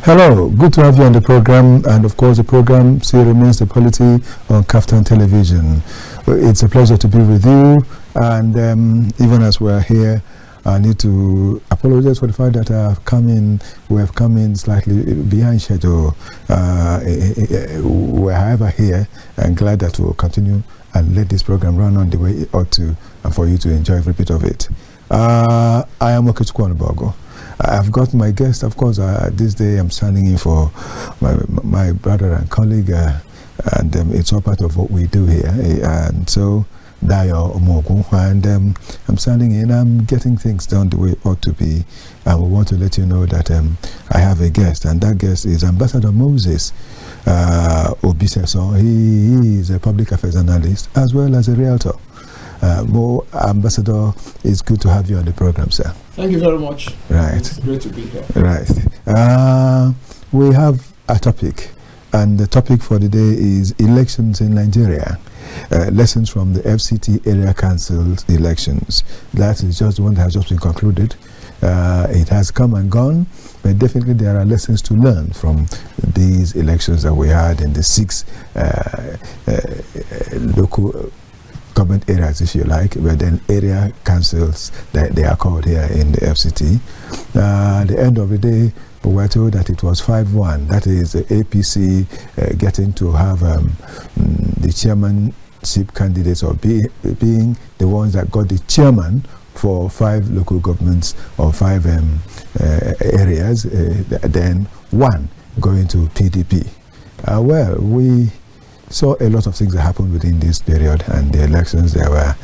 Hello, good to have you on the program, and of course the program still remains The Polity on Kaftan Television. It's a pleasure to be with you, and even as we're here, I need to apologize for the fact that we have come in slightly behind schedule. We're however here and glad that we'll continue and let this program run on the way it ought to, and for you to enjoy every bit of it. I am Okechukwu Onubogo. I've got my guest, of course. This day I'm standing in for my brother and colleague, and it's all part of what we do here. And so, Dayo Omogu, and I'm standing in. I'm getting things done the way it ought to be. And we want to let you know that I have a guest, and that guest is Ambassador Moses Obiseso. He is a public affairs analyst as well as a realtor. Ambassador, it's good to have you on the program, sir. Thank you very much. Right. It's great to be here. Right. We have a topic, and the topic for the day is elections in Nigeria. Lessons from the FCT area council elections. That is just the one that has just been concluded. It has come and gone, but definitely there are lessons to learn from these elections that we had in the 6 local government areas, if you like, but then area councils that they are called here in the FCT. At the end of the day, we were told that it was 5-1. That is the APC getting to have the chairmanship candidates, or being the ones that got the chairman for 5 local governments or 5 areas, then 1 going to PDP. Well, we saw a lot of things that happened within this period, and the elections, there are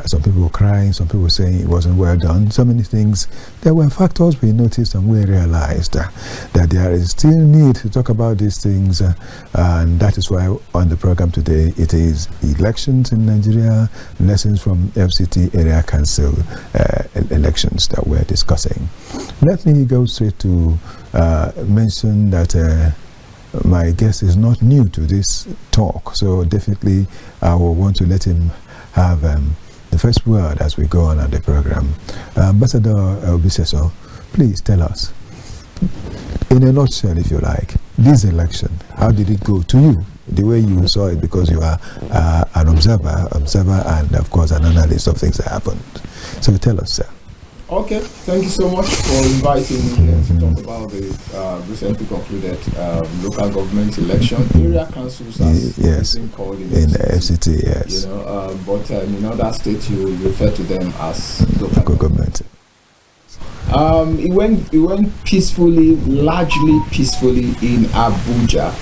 some people crying, some people saying it wasn't well done, so many things. There were factors we noticed, and we realized that there is still need to talk about these things, and that is why on the program today it is elections in Nigeria, lessons from FCT area council elections that we're discussing. Let me go straight to mention that my guest is not new to this talk, so definitely I will want to let him have the first word as we go on at the program. Ambassador Obiseso, please tell us, in a nutshell, if you like, this election, how did it go to you? The way you saw it, because you are an observer, and of course an analyst of things that happened. So tell us, sir. Okay, thank you so much for inviting me to talk about the recently concluded local government election, area councils, as yes, been called in the FCT, yes. You know, but in other states you refer to them as local government. It went peacefully, largely peacefully in Abuja.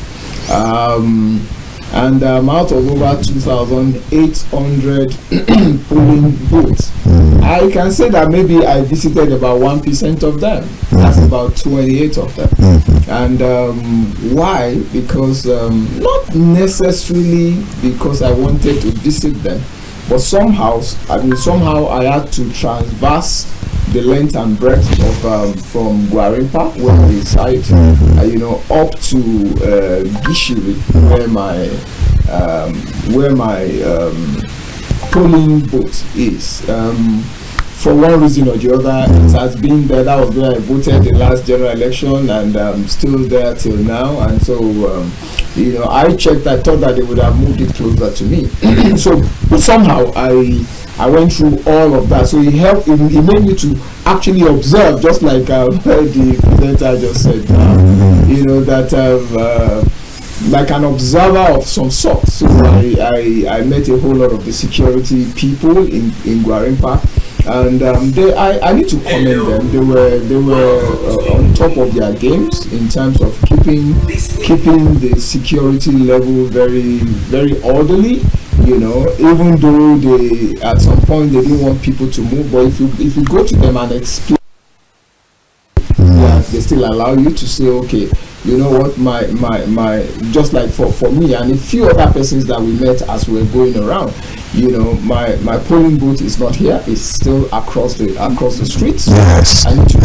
And out of over 2,800 polling booths, I can say that maybe I visited about 1% of them. That's about 28 of them. And why? Because not necessarily because I wanted to visit them, but somehow I had to transverse the length and breadth of from Gwarinpa, where I reside, up to Gishiri, where my polling booth is. For one reason or the other, it has been there. That was where I voted the last general election, and I'm still there till now. And so, I checked. I thought that they would have moved it closer to me. So, but somehow I went through all of that. So it helped. It made me to actually observe, just like the presenter just said. That like an observer of some sort. So I met a whole lot of the security people in Gwarinpa. And I need to commend them. They were on top of their games in terms of keeping the security level very, very orderly. Even though they at some point they didn't want people to move, but if you go to them and explain, they still allow you to say, okay, you know what, my just like for me and a few other persons that we met as we were going around, my polling booth is not here, it's still across the streets. Yes. I need to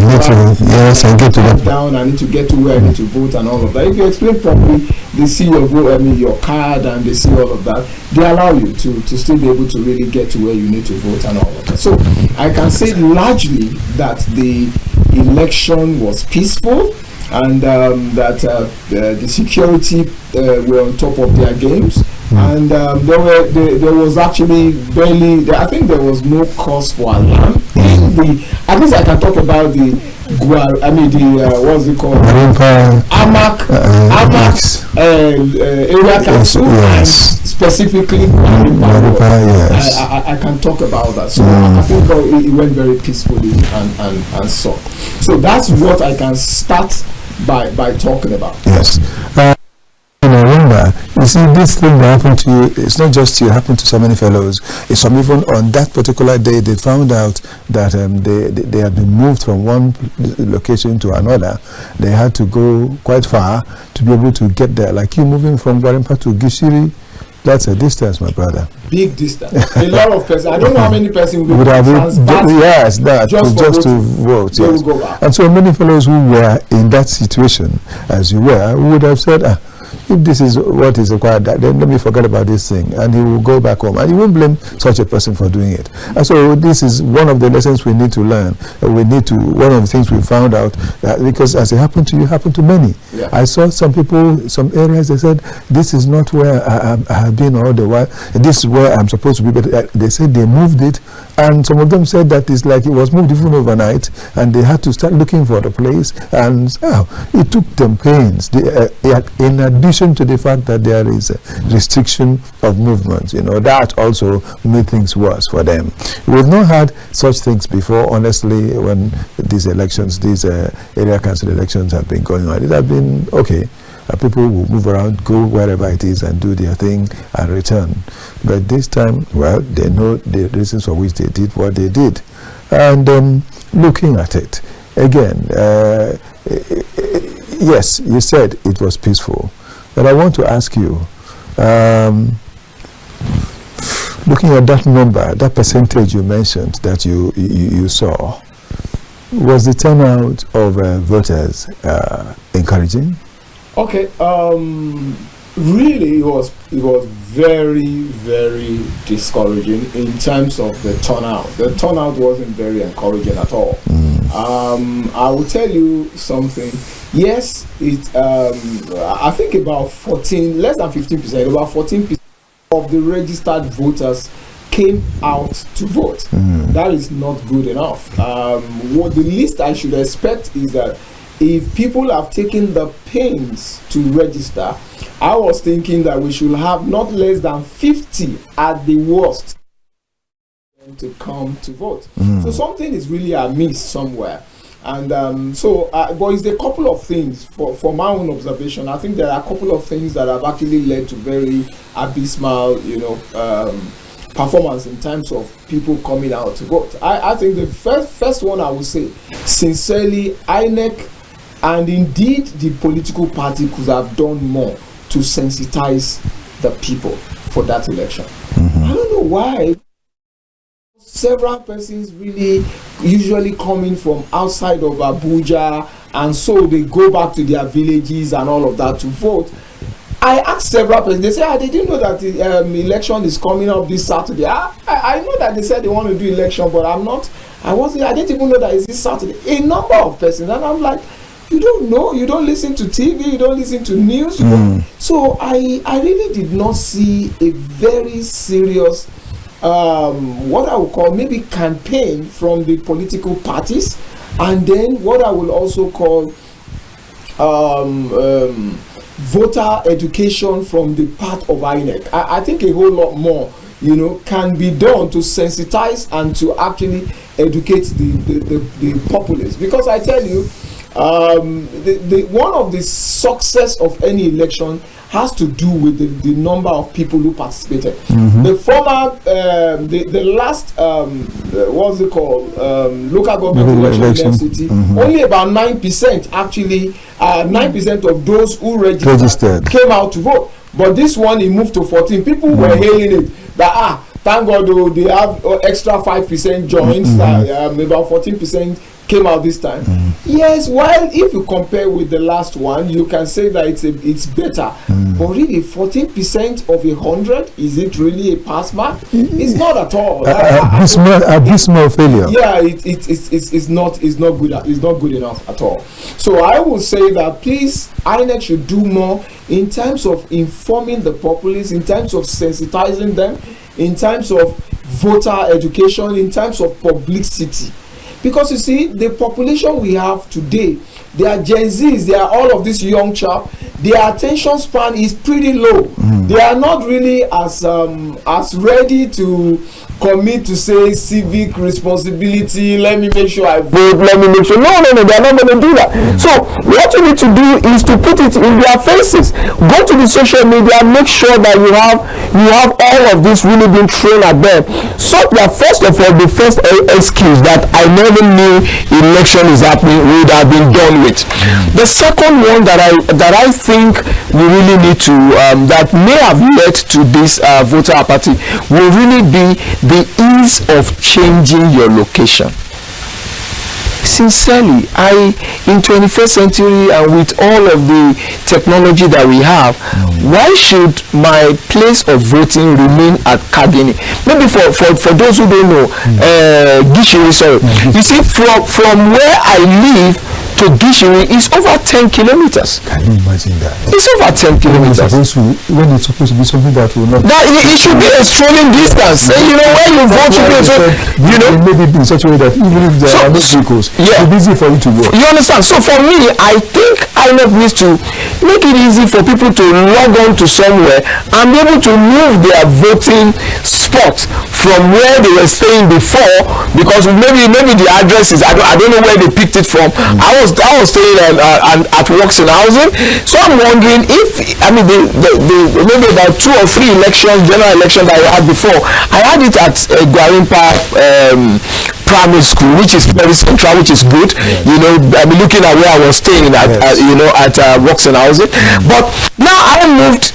get to that down, I need to get to where I need to vote and all of that. If you explain properly, they see your vote, your card, and they see all of that, they allow you to still be able to really get to where you need to vote and all of that. So I can say largely that the election was peaceful. and that the security were on top of their games. And there was actually barely, I think there was no cause for alarm. At least I can talk about what's it called? AMAC area council, and specifically I can talk about that. So I think it went very peacefully and so. So that's what I can start by talking about. Yes. Remember, you see, this thing that happened to you, it's not just you, it happened to so many fellows. It's some even on that particular day, they found out that they had been moved from one location to another. They had to go quite far to be able to get there. Like you moving from Gwarinpa to Gishiri, that's a distance, my brother. Big distance. A lot of persons. I don't know how many persons would have just to vote. Yes. Will go back. And so many fellows who were in that situation, as you were, would have said, if this is what is required, then let me forget about this thing, and he will go back home, and you won't blame such a person for doing it. And so this is one of the lessons we need to learn. One of the things we found out, because as it happened to you, happened to many. Yeah. I saw some people, some areas, they said, this is not where I have been all the while, this is where I'm supposed to be, but they said they moved it, and some of them said that it's like it was moved even overnight, and they had to start looking for the place, and it took them pains. In addition to the fact that there is a restriction of movement, that also made things worse for them. We've not had such things before, honestly, when these elections, these area council elections have been going on. It has been okay. People will move around, go wherever it is and do their thing and return. But this time, well, they know the reasons for which they did what they did. And looking at it, again, yes, you said it was peaceful. But I want to ask you, looking at that number, that percentage you mentioned that you saw, was the turnout of voters encouraging? Okay, really it was very, very discouraging in terms of the turnout. The turnout wasn't very encouraging at all. I will tell you something. Yes, I think about less than 15%, about 14% of the registered voters came out to vote. That is not good enough. What the least I should expect is that if people have taken the pains to register, I was thinking that we should have not less than 50 at the worst to come to vote. So something is really amiss somewhere. And but it's a couple of things for my own observation. I think there are a couple of things that have actually led to very abysmal, performance in terms of people coming out to vote. I think the first one I would say, sincerely, INEC and indeed the political party could have done more to sensitize the people for that election. I don't know why. Several persons really usually coming from outside of Abuja, and so they go back to their villages and all of that to vote. I asked several persons, they say, they didn't know that the election is coming up this Saturday. I know that they said they want to do election, but I didn't even know that it's this Saturday. A number of persons, and I'm like, you don't know, you don't listen to TV, you don't listen to news. So I really did not see a very serious what I would call maybe campaign from the political parties, and then what I will also call voter education from the part of INEC. I think a whole lot more can be done to sensitize and to actually educate the populace, because I tell you, one of the success of any election has to do with the number of people who participated. The former, the last, what's it called, local government election in FCT, only about 9% actually, 9% of those who registered came out to vote. But this one, it moved to 14. People were hailing it that thank God they have extra 5% joins. About 14% came out this time. Yes, while if you compare with the last one, you can say that it's better. But really, 14% of 100, is it really a pass mark? It's not at all. Abysmal failure. Yeah, it's not good. It's not good enough at all. So I will say that please, INEC should do more in terms of informing the populace, in terms of sensitizing them, in terms of voter education, in terms of publicity. Because you see, the population we have today, they are Gen Zs, they are all of this young chap, their attention span is pretty low. They are not really as ready to commit to say civic responsibility. Let me make sure I vote, let me make sure. No, they are not going to do that. So what you need to do is to put it in their faces. Go to the social media, make sure that you have all of this really being thrown at them. So that first of all, the first excuse that I never knew election is happening would have been done with. The second one that I think we really need to that may have led to this voter apathy will really be the ease of changing your location. Sincerely, in 21st century and with all of the technology that we have, why should my place of voting remain at Kadini? Maybe for those who don't know, Gishiri, sorry. You see, from where I live to Gishiri is over 10 kilometers. Can you imagine that? It's over 10 kilometers. When it's supposed to be something that will not... That it should be a strolling distance. You know, when you vote, maybe in such a way that even if there are no vehicles, it's easy for you to vote. You understand? So for me, I think INEC needs to make it easy for people to log on to somewhere and be able to move their voting spot from where they were staying before, because maybe the address is, I don't know where they picked it from. I was staying at Works in Housing, so I'm wondering if, maybe about 2 or 3 general elections that I had before, I had it at Gwarimpa primary school, which is very central, which is good. I'm looking at where I was staying at Works in Housing. But now I moved,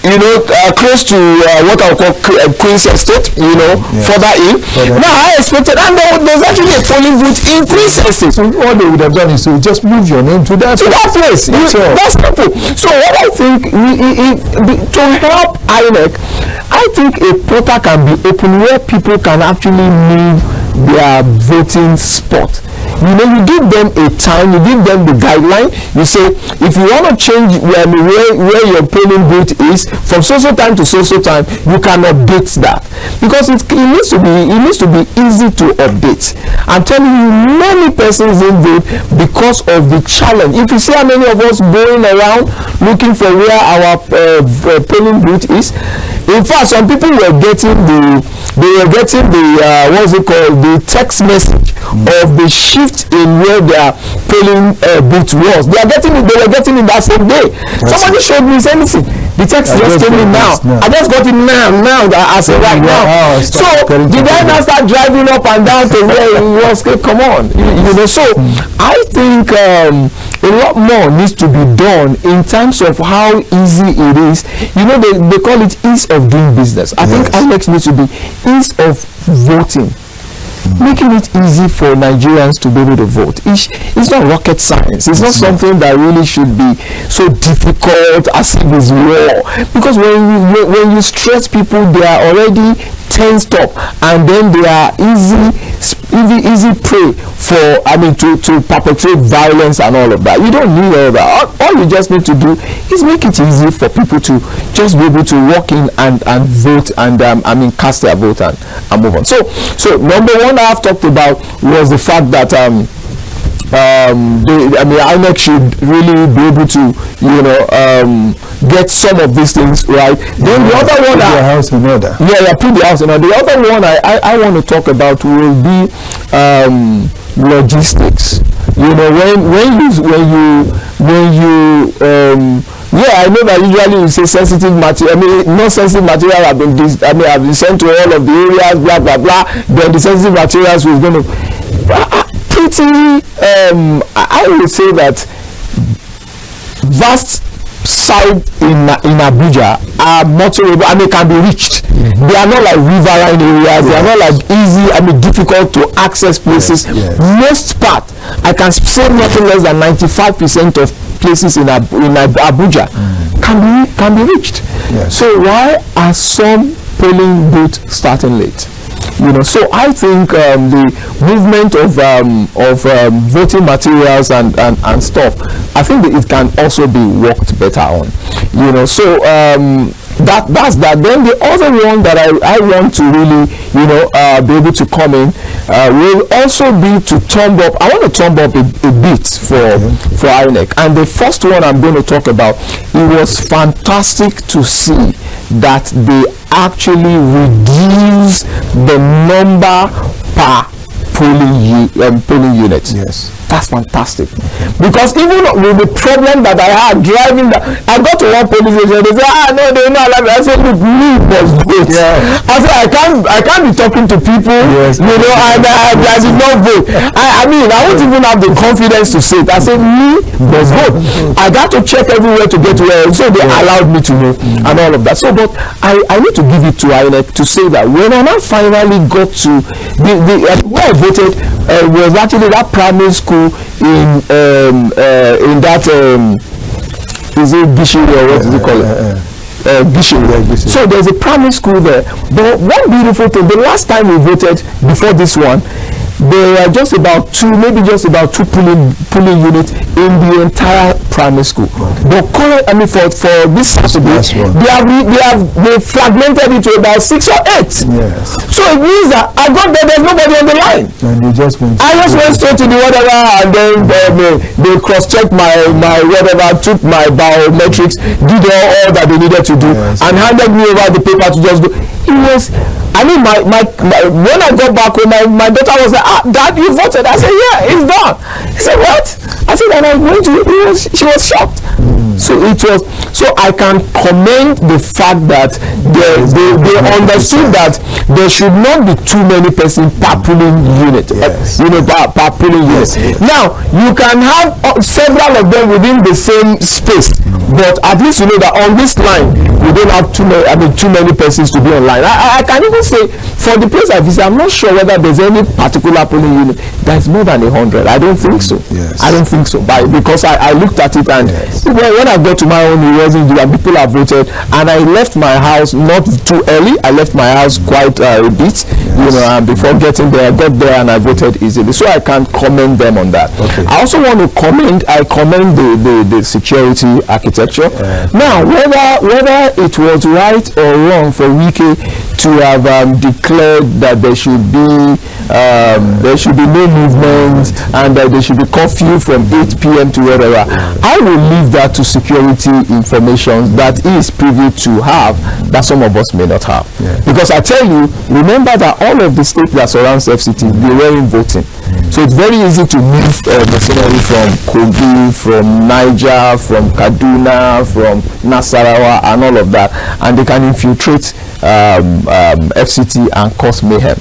close to what I call Queen's Estate, further in. Now I expected, and there's actually a polling booth in Queen's Estate. So all they would have done is to just move your name to that place. That's simple. So what I think, to help INEC, I think a portal can be open where people can actually move their voting spot. You give them a time, you give them the guideline. You say, if you want to change where your polling booth is from so time to so time, you can update that, because it needs to be easy to update. I'm telling you, many persons didn't vote because of the challenge. If you see how many of us going around looking for where our polling booth is, in fact, some people were getting the text message of the shift in where their polling booth was. They were getting it that same day. Somebody showed me, said, listen, the text just came in now. I just got it now as of right now. So did I now start driving up and down to where it was? Come on, So I think a lot more needs to be done in terms of how easy it is. They call it ease of doing business. I think INEC needs to be ease of voting. Making it easy for Nigerians to be able to vote. It's not rocket science. It's not something that really should be so difficult as if it's war. Because when you stress people, they are already tensed up, and then they are easy prey for to perpetrate violence and all of that. You don't need all that. All you just need to do is make it easy for people to just be able to walk in and vote and cast their vote and move on. So number one I have talked about was the fact that INEC should really be able to get some of these things right. Then the other one, put the house in order. Put the house in order. The other one I want to talk about will be logistics. I know that usually you say sensitive material. Non sensitive material have been sent to all of the areas, blah blah blah. Then the sensitive materials was going to I would say that vast outside in Abuja are motorable, I mean, can be reached. They are not like riverine areas. They are not like easy, I mean, difficult to access places. Most part, I can say nothing less than 95% of places in Abuja can be reached. So why are some polling booths starting late? You know, so I think the movement of voting materials and stuff, I think that it can also be worked better on. You know, so that's that. Then the other one that I want to really, you know, be able to come in will also be to thumb up. I want to thumb up a bit for INEC. And the first one I'm going to talk about, it was fantastic to see that they actually reduce the number per polling unit. Yes, that's fantastic. Because even with the problem that I had driving, I got to one police station. They say, no, they not allowed me. I said, look, me was good. I said, I can't be talking to people, you know, and I did not vote. I mean, I won't even have the confidence to say it. I said, me was good. I got to check everywhere to get where, so they allowed me to know and all of that. So, but I need to give it to INEC to say that when I now finally got to where I voted was actually that primary school in that is it Gishiri or what is it called? Gishiri. So there's a primary school there. But one beautiful thing, the last time we voted before this one, there were just about two polling units in the entire primary school. But current, I mean, for this Saturday, they fragmented it to about 6 or 8. Yes. So it means that I got there, there's nobody on the line. And you just went. I just went straight to the whatever, and then they cross-checked my whatever, took my biometrics, did all that they needed to do, and handed me over the paper to just go. It was. I mean, my when I got back home, my daughter was like, Dad, you voted? I said, yeah, it's done. He said, what? I said, and I'm going to, she was shocked. So I can commend the fact that they understood that there should not be too many persons per polling unit. You know, per polling unit. Now, you can have several of them within the same space, but at least you know that on this line, we don't have too many persons to be online. I can even say, for the place I visit, I'm not sure whether there's any particular polling unit that's more than 100. I don't think so. I don't think so. Because I looked at it, and when I got to my own, it wasn't due, and people have voted, and I left my house not too early. I left my house quite a bit, you know, and before getting there, I got there and I voted easily. So I can commend them on that. I also want to commend the security architecture. Now, whether it was right or wrong for Wike to have declared that there should be no movement and that there should be curfew from 8 p.m. to whatever, I will leave that to security information that is privy to have that some of us may not have. Because I tell you, remember that all of the states that surrounds FCT, they were in voting. So it's very easy to move mercenary from Kogi, from Niger, from Kaduna, from Nasarawa, and all of that, and they can infiltrate FCT and cause mayhem.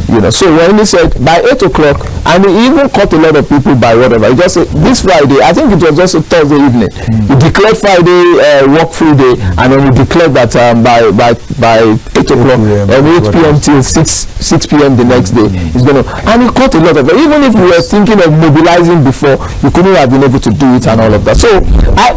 You know, so when he said by 8 o'clock, and he even caught a lot of people by whatever, he just said this Friday, I think it was just a Thursday evening, he declared Friday work-free day, and then he declared that by 8 o'clock, 8 p.m. till 6 p.m. the next day, he's going to, and he caught a lot of it. Even if we were thinking of mobilizing before, you couldn't have been able to do it and all of that. So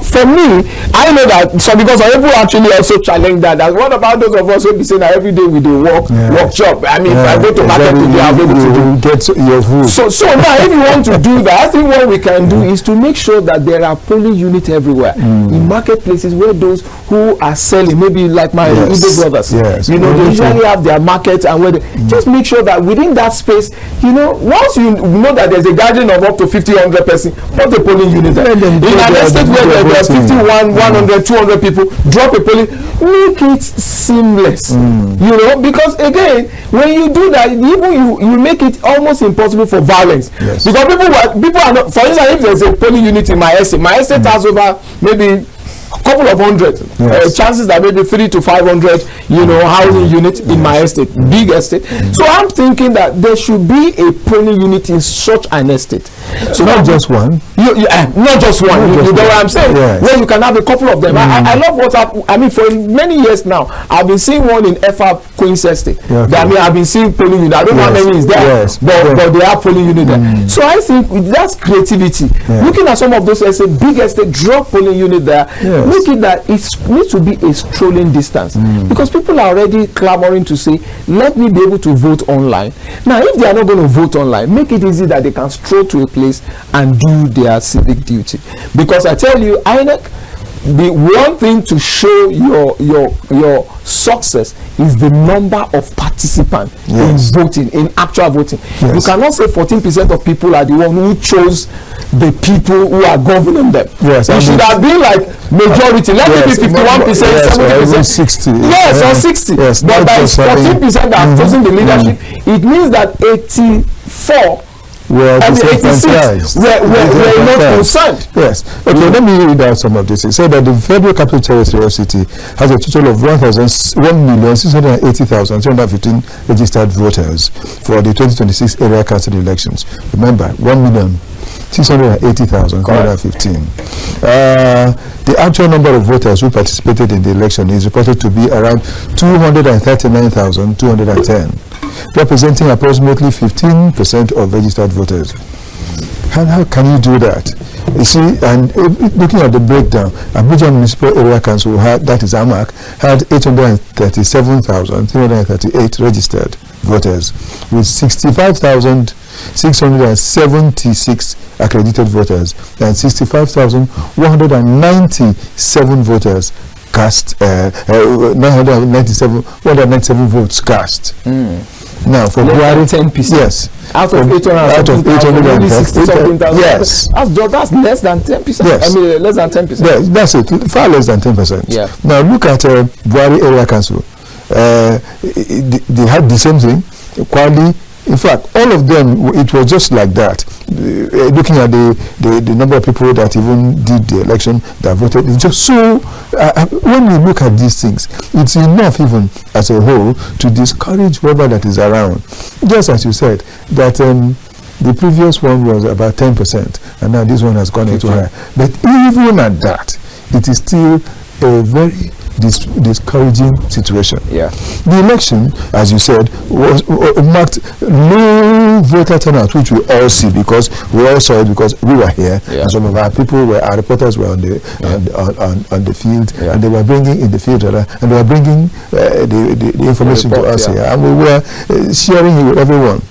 for me, I know that, so because people actually also challenge that, what about those of us who be saying that every day we do workshop? I mean, if I go to market today, I'll be able to get your food. So now, if you want to do that, I think what we can do is to make sure that there are polling units everywhere in marketplaces where those who are selling, maybe like my Igbo brothers, you know, they usually have their markets, and where they just make sure that within that space, you know, once you know that there's a gathering of up to 50, 100 persons, put a polling unit there. In an estate where there are 51, 100, 200 people, drop a polling, make it seamless. You know, because again, when you do that, even you make it almost impossible for violence. Because people are not, for instance, if there's a polling unit in my estate has over maybe a couple of hundred, chances that maybe 300 to 500, you know, housing units in my estate, big estate. So I'm thinking that there should be a polling unit in such an estate. So not just one. Not just one. You know what I'm saying? Yes. Where you can have a couple of them. I love what I mean. For many years now, I've been seeing one in FR Queen's Estate. Okay. I mean, I've been seeing polling unit. I don't know how many is there, but they are polling unit there. So I think that's creativity. Looking at some of those estates, big estate, drop polling unit there. Make it that it needs to be a strolling distance, because people are already clamoring to say, let me be able to vote online. Now, if they are not going to vote online, make it easy that they can stroll to a place and do their civic duty. Because I tell you, INEC, the one thing to show your success is the number of participants in voting, in actual voting. You cannot say 14% of people are the one who chose the people who are governing them. It should have been like majority. Let it be 51%, 70%, 60. Or 60. But by 14% that have chosen the leadership, it means that 84. Well, and the 86 were not concerned. Yes. Okay, let me read out some of this. It said that the Federal Capital Territory FCT has a total of 1,680,315 registered voters for the 2026 area council elections. Remember, 1,680,315. The actual number of voters who participated in the election is reported to be around 239,210. Representing approximately 15% of registered voters. And how can you do that? You see, and looking at the breakdown, Abuja Municipal Area Council had, that is AMAC, had 837,338 registered voters, with 65,676 accredited voters and 65,197 voters cast, 197 votes cast. Now for Buhari, 10%. yes, Out of 800, yes, that's less than 10%. Yes. I mean, less than 10%. Yeah, that's it. Far less than 10%. Yeah. Now look at Buhari Area Council. They had the same thing. Kwali. In fact, all of them, it was just like that. Looking at the number of people that even did the election, that voted, it's just so, when we look at these things, it's enough even as a whole to discourage whoever that is around. Just as you said, that the previous one was about 10%, and now this one has gone into higher. But even at that, it is still a very discouraging situation. Yeah. The election, as you said, was marked low voter turnout, which we all see because we all saw it because we were here, and some of our reporters were on the on the field, and they were bringing in the field, and they were bringing the information to us here, and we were sharing it with everyone.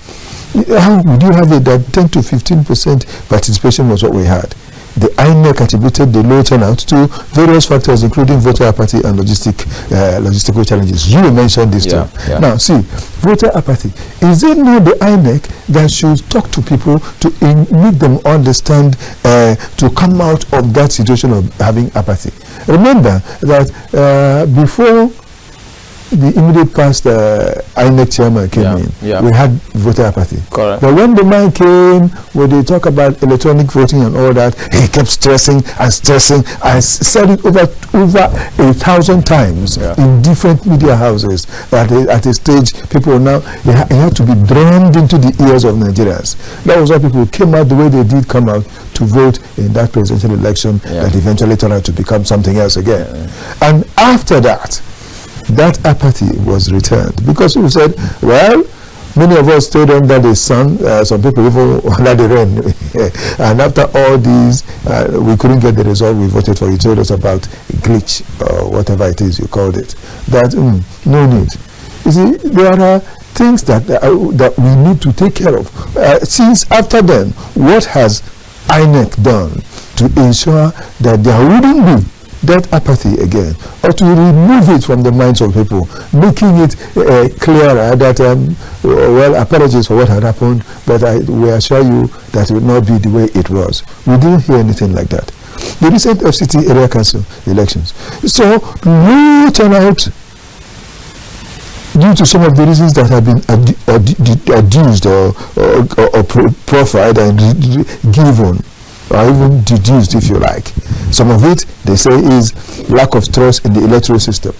How would you have it that 10 to 15% participation was what we had? The INEC attributed the low turnout to various factors, including voter apathy and logistical challenges. You mentioned this too. Yeah. Now, see, voter apathy. Is it not the INEC that should talk to people to make them understand to come out of that situation of having apathy? Remember that before the immediate past INEC chairman came in, we had voter apathy. Correct. But when the man came, when they talk about electronic voting and all that, he kept stressing. I said it over 1,000 times in different media houses. At a stage, people now, it had to be drummed into the ears of Nigerians. That was why people came out the way they did come out to vote in that presidential election that eventually turned out to become something else again. And after that, that apathy was returned because we said, well, many of us stayed under the sun, some people even under the rain. And after all these, we couldn't get the result we voted for. You told us about a glitch or whatever it is you called it. That, no need. You see, there are things that we need to take care of. Since after then, what has INEC done to ensure that there wouldn't be that apathy again, or to remove it from the minds of people, making it clearer that, well, apologies for what had happened, but we assure you that it will not be the way it was. We didn't hear anything like that. The recent FCT area council elections. So, low turnout due to some of the reasons that have been adduced or profiled and given, or even deduced, if you like. Some of it, they say, is lack of trust in the electoral system.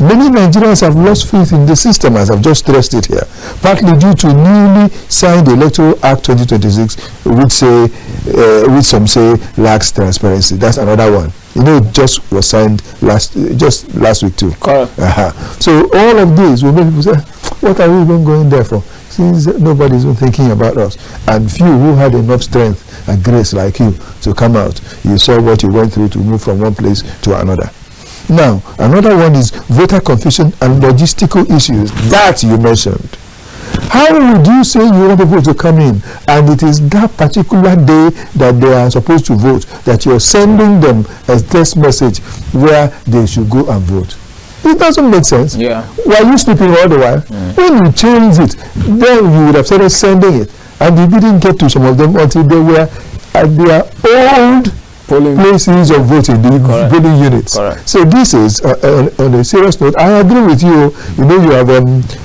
Many Nigerians have lost faith in the system, as I've just stressed it here, partly due to newly signed Electoral Act 2026, which some say lacks transparency. That's another one. You know, it just was signed last week too. Correct. So all of these will make people say, what are we even going there for? Since nobody's even thinking about us. And few who had enough strength and grace like you to come out, you saw what you went through to move from one place to another. Now, another one is voter confusion and logistical issues that you mentioned. How would you say you want people to come in, and it is that particular day that they are supposed to vote, that you're sending them a text message where they should go and vote? It doesn't make sense. Yeah. Why are you sleeping all the while? When you change it, then you would have started sending it, and you didn't get to some of them until they were at their old polling places of voting, the voting units. Correct. So this is, on a serious note, I agree with you. You know, you have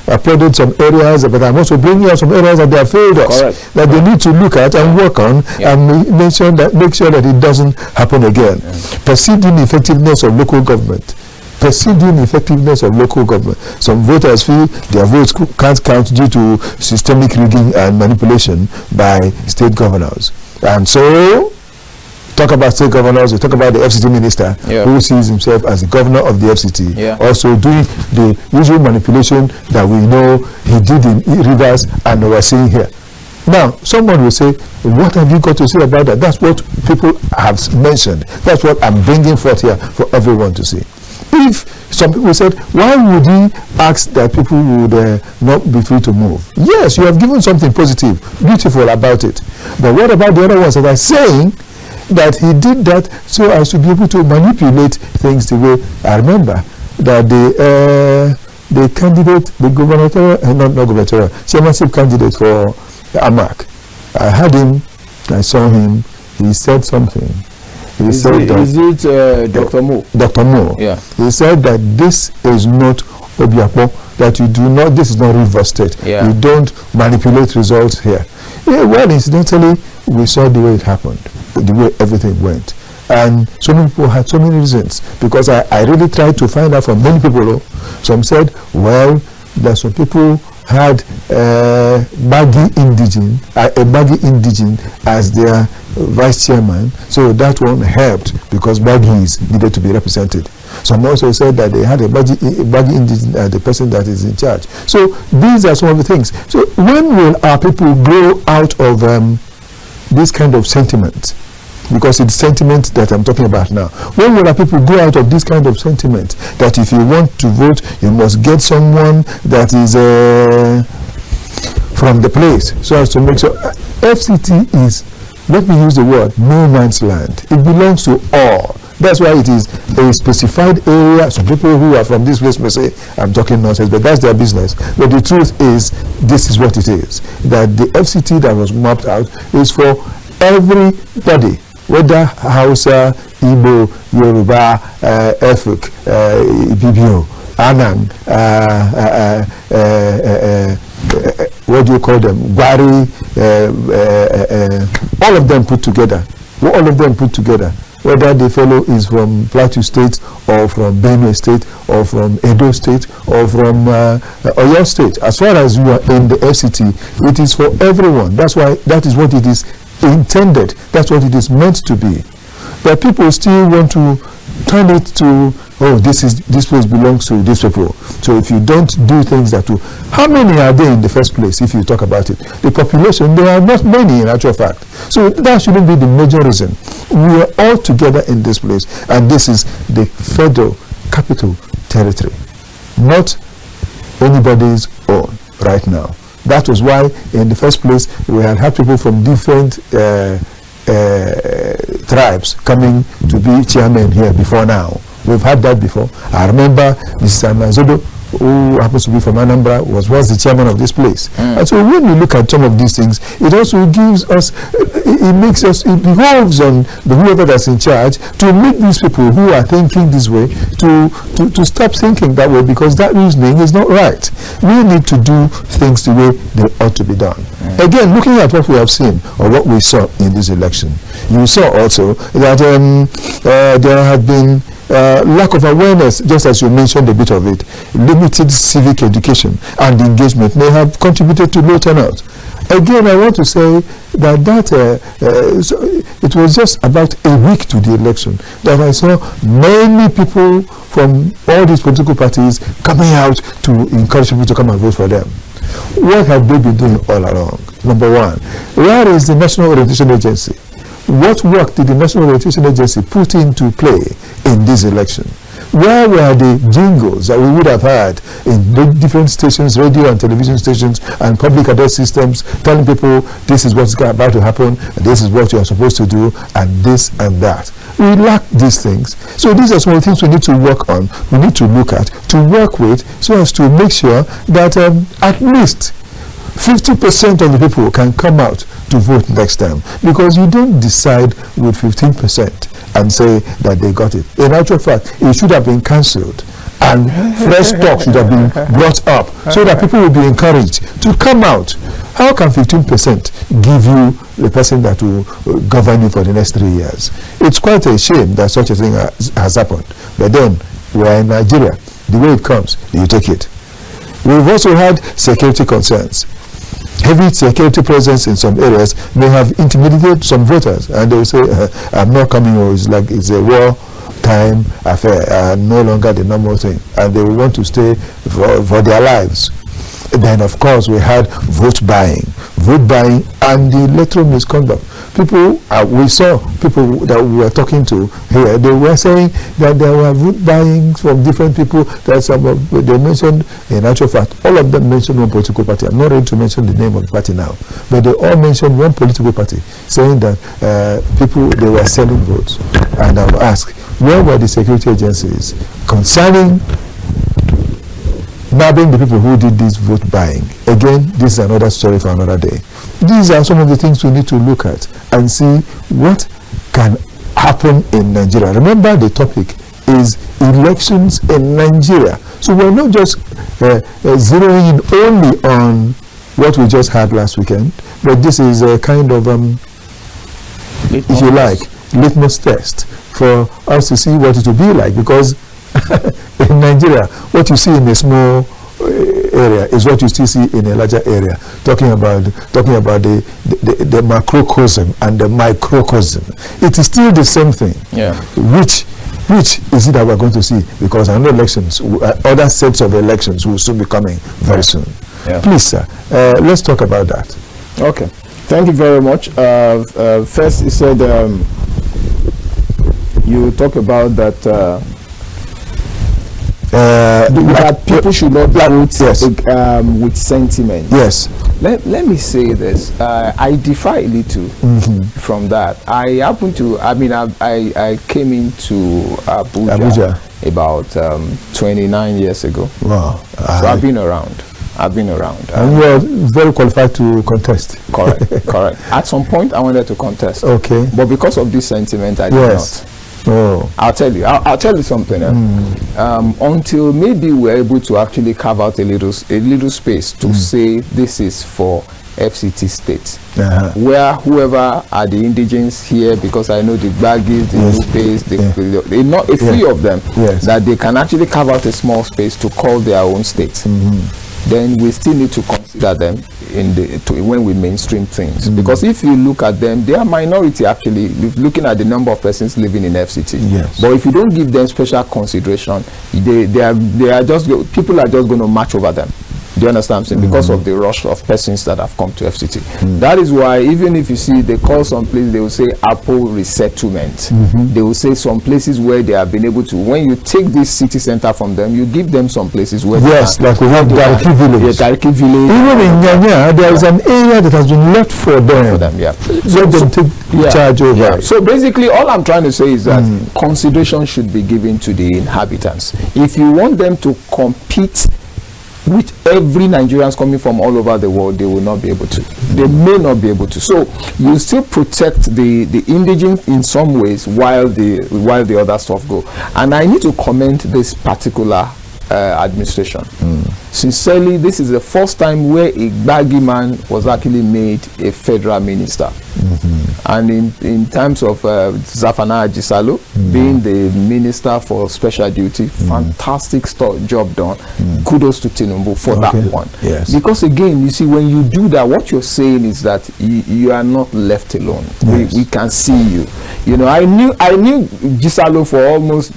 applauded some areas, but I'm also bringing out some areas that they have failed us, that they need to look at and work on, and make sure that it doesn't happen again. Perceived ineffectiveness of local government. Perceiving effectiveness of local government. Some voters feel their votes can't count due to systemic rigging and manipulation by state governors. And so, talk about state governors, we talk about the FCT minister who sees himself as the governor of the FCT, also doing the usual manipulation that we know he did in Rivers and we're seeing here. Now, someone will say, what have you got to say about that? That's what people have mentioned. That's what I'm bringing forth here for everyone to see. If some people said, why would he ask that people would not be free to move? Yes, you have given something positive, beautiful about it. But what about the other ones that are saying that he did that so as to be able to manipulate things the way I remember that the candidate, the gubernatorial, not gubernatorial, chairmanship candidate for AMAC, I had him, I saw him, he said something. He said Dr. Mo? Dr. Mo. Yeah. He said that this is not Obiakpo, that you do not, this is not Rivers State. Yeah. You don't manipulate results here. Yeah, well, incidentally, we saw the way it happened, the way everything went. And so many people had so many reasons, because I really tried to find out from many people. Some said, well, that some people had Baggy Indigene as their vice chairman, so that one helped because Baggies needed to be represented. Some also said that they had a Baggy Indigene as the person that is in charge. So these are some of the things. So when will our people grow out of this kind of sentiment? Because it's sentiment that I'm talking about now. When will our people go out of this kind of sentiment that if you want to vote, you must get someone that is from the place, so as to make sure FCT is, let me use the word, no man's land. It belongs to all. That's why it is a specified area. Some people who are from this place may say, I'm talking nonsense, but that's their business. But the truth is, this is what it is. That the FCT that was mapped out is for everybody, whether Hausa, Igbo, Yoruba, Efik, Ibibio, Anang, what do you call them? Gwari, all of them put together. All of them put together. Whether the fellow is from Plateau State or from Benue State or from Edo State or from Oyo State. As far as you are in the FCT, it is for everyone. That's why that is what it is intended. That's what it is meant to be. But people still want to turn it to, oh, this place belongs to these people. So if you don't do things that will, how many are there in the first place if you talk about it? The population, there are not many in actual fact. So that shouldn't be the major reason. We are all together in this place, and this is the federal capital territory, not anybody's own right now. That was why in the first place we had people from different tribes coming to be chairman here before now. We've had that before. I remember Mr. Mazodo, who happens to be from Anambra, was the chairman of this place. And so when we look at some of these things, it also gives us, it behoves on the whoever that's in charge to make these people who are thinking this way to stop thinking that way, because that reasoning is not right. We need to do things the way they ought to be done. Again, looking at what we have seen or what we saw in this election, you saw also that there had been lack of awareness, just as you mentioned a bit of it, limited civic education and engagement may have contributed to low turnout. Again, I want to say that so it was just about a week to the election that I saw many people from all these political parties coming out to encourage people to come and vote for them. What have they been doing all along? Number one, where is the National Orientation Agency? What work did the National Orientation Agency put into play in this election? Where were the jingles that we would have had in different stations, radio and television stations and public address systems, telling people this is what's about to happen, and this is what you are supposed to do, and this and that? We lack these things. So these are some of the things we need to work on, we need to look at, to work with, so as to make sure that at least 50% of the people can come out to vote next time, because you don't decide with 15% and say that they got it. In actual fact, it should have been cancelled and fresh talk should have been brought up so that people will be encouraged to come out. How can 15% give you the person that will govern you for the next 3 years? It's quite a shame that such a thing has happened. But then, we're in Nigeria. The way it comes, you take it. We've also had security concerns. Heavy security presence in some areas may have intimidated some voters, and they will say, I'm not coming, or it's like it's a war-time affair, no longer the normal thing, and they will want to stay for their lives. Then, of course, we had vote buying and the electoral misconduct. People, we saw people that we were talking to here, they were saying that there were vote buying from different people, that some of, they mentioned, in actual fact, all of them mentioned one political party. I'm not ready to mention the name of the party now, but they all mentioned one political party, saying that people, they were selling votes. And I will ask, where were the security agencies concerning nabbing the people who did this vote buying? Again, this is another story for another day. These are some of the things we need to look at and see what can happen in Nigeria. Remember, the topic is elections in Nigeria. So we're not just zeroing in only on what we just had last weekend, but this is a kind of, if you like, litmus test for us to see what it will be like, because in Nigeria, what you see in a small area is what you still see in a larger area. Talking about the macrocosm and the microcosm, it is still the same thing. Yeah. Which is it that we're going to see? Because I know elections, other sets of elections will soon be coming very soon. Yeah. Please, sir, let's talk about that. Okay, thank you very much. First, you said you talk about that. That people should not vote, yes, with sentiment. Yes. Let me say this. I differ a little from that. I happen to. I mean, I came into Abuja about 29 years ago. Wow. So I've been around. And you are very qualified to contest. Correct. Correct. At some point, I wanted to contest. Okay. But because of this sentiment, I did not. Oh. I'll tell you something. Until maybe we're able to actually carve out a little space to say this is for FCT states, where whoever are the indigenes here, because I know the Baggies, the Nupe's, they not a few of them, that they can actually carve out a small space to call their own states. Then we still need to consider them when we mainstream things, because if you look at them, they are minority actually. Looking at the number of persons living in FCT, but if you don't give them special consideration, they are just, people are just going to march over them. Do you understand what I'm saying? Because of the rush of persons that have come to FCT. That is why, even if you see they call some places, they will say Apple resettlement. They will say some places where they have been able to, when you take this city center from them, you give them some places where like we have Gariki Village. Gariki Village. Even in Nyanya, there is an area that has been left for them. Let them take charge over. So basically, all I'm trying to say is that consideration should be given to the inhabitants. If you want them to compete with every Nigerians coming from all over the world, they will not be able to. They may not be able to. So you still protect the indigenous in some ways while the other stuff go. And I need to comment this particular administration. Sincerely, this is the first time where a Gbagi man was actually made a federal minister. And in terms of Zafana Ajisalo being the minister for special duty, fantastic job done. Kudos to Tinubu for that one. Yes. Because again, you see, when you do that, what you're saying is that you are not left alone. Yes. We can see you. You know, I knew Jisalo for almost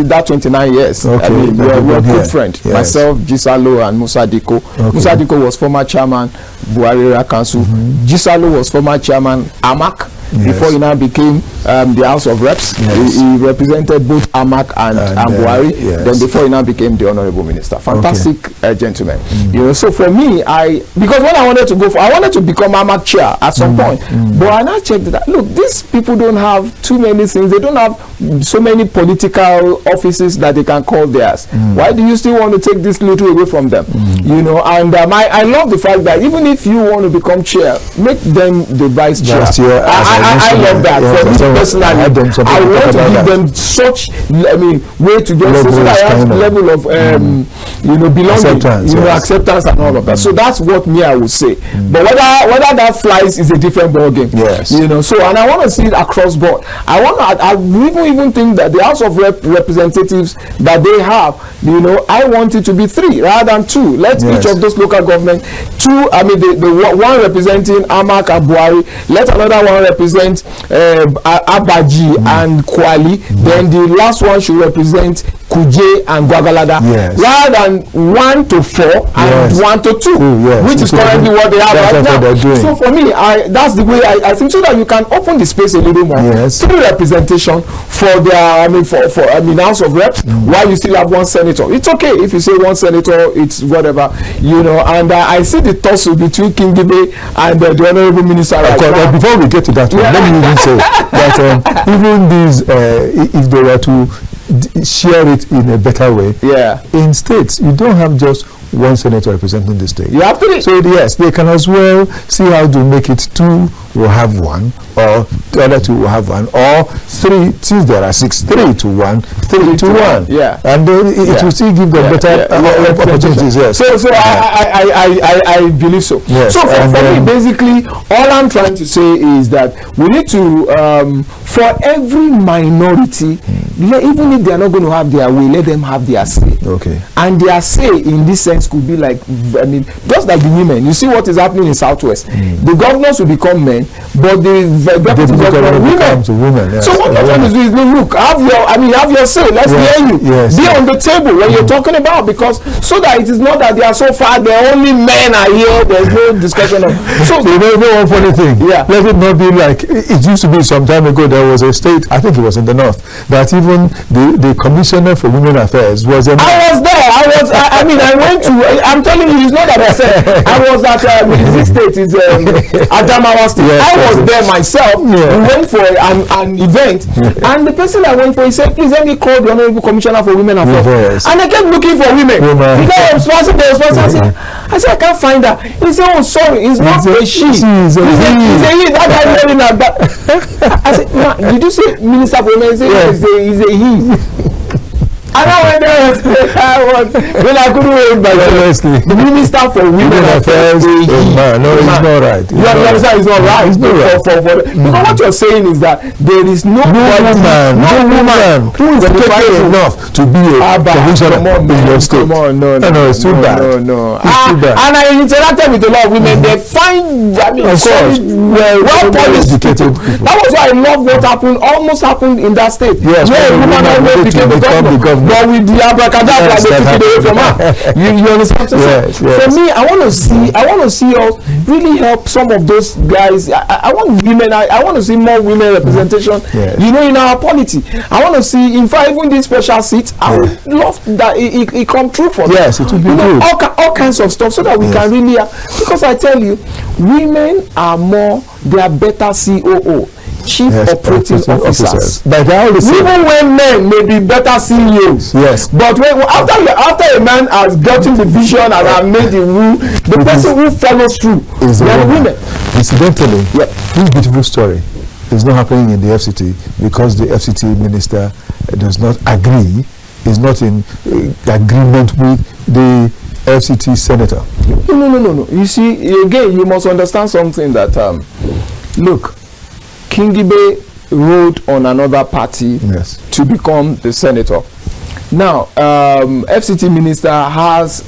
that 29 years. Okay, I mean, we're a good here. friend. Yes. Myself, Jisalo, and Musa Diko. Okay. Musa Diko was former chairman Buhari Council. Jisalo was former chairman AMAC. Before he now became the House of Reps. Yes. He represented both AMAC and Buhari. Yes. Then before he now became the Honorable Minister. Fantastic gentleman. You know, so for me, because when I wanted to become AMAC chair at some point, but I now checked that, look, these people don't have too many things. They don't have so many political offices that they can call theirs. Why do you still want to take this little away from them? You know, and I love the fact that even if you want to become chair, make them the vice chair. I love that. For me personally, I want to give them such, way to get so that I have a level of, belonging, acceptance and all of that. So that's what I would say. But whether that flies is a different ballgame. Yes. You know, so, and I want to see it across board. I even think that the House of Representatives that they have, I want it to be 3 rather than 2. Let each of those local governments, the one representing AMAC and Buhari, let another one represent Abaji and Kwali, then the last one should represent Kuje and Gwagalada, rather than 1 to 4 and 1 to 2, which is currently what they have right now. So for me, that's the way I think, so that you can open the space a little more. 3 representation for their, House of Reps, while you still have 1 senator. It's okay if you say 1 senator, it's whatever, and I see the tussle between King Gibe and the Honorable Minister right now. Before we get to that one, let me even say that even these, if they were to share it in a better way, in states, you don't have just 1 senator representing the state. You have to. So yes, they can as well see how to make it 2 will have 1, or the other 2 will have 1, or 3, since there are 6, 3 to 1, 3 to 1. Yeah. And then it will still give them better opportunities. Yes. So I believe so. Yes. So for me, basically, all I'm trying to say is that we need to, for every minority, even if they are not going to have their way, let them have their say. Okay. And their say in this sense could be like, just like the women. You see what is happening in Southwest. The governors will become men, but the deputy governor women. Yes. So what you're trying to do is, look, have your say. Let's hear you. Yes. Be on the table when you're talking about, because so that it is not that they are so far, the only men are here. There's no discussion of. So you know one funny thing. Yeah. Let it not be like it used to be some time ago. There was a state, I think it was in the north, that even the commissioner for women affairs was a man. I was there. I went to. I'm telling you, it's not that I said. I was at this state is Adamawa State. Yes, I was there myself. Yeah. We went for an event, and the person I went for, he said, "Please let me call the Honorable Commissioner for Women Affairs." And I kept looking for women. I said, I can't find her. He said, "Oh, sorry, it's not a she. It's a he. That guy wearing a back." I said, "Ma, did you say Minister for Women?" He said, "He's a he." And I went there when I couldn't wait by the Minister for Women Affairs. No, it's not right. You understand? It's not right. It's not right. Because what you're saying is that there is no woman who is capable enough to be a commissioner in your state. No, it's too bad. No. It's too bad. And I interacted with a lot of women. They find, well polished people. That was why I love what almost happened in that state. Yes, where a woman almost became the governor. But with the abracadabra, they took it away from her. You understand? Yes. For me, I want to see us really help some of those guys. I want women. I want to see more women representation. Yes. In our polity. I want to see, in fact, even this special seat. I would love that it come true for them. Yes, it would be good. All kinds of stuff, so that we can really. Because I tell you, women they are better COO. Chief operating officers. But they are even when men may be better CEOs. Yes. But after a man has gotten the vision and has made the rule, the person who follows through is the women. Incidentally, this beautiful story is not happening in the FCT because the FCT minister does not agree is not in agreement with the FCT senator. No. You see, again, you must understand something that, look, Kingibe rode on another party to become the senator. Now, FCT minister has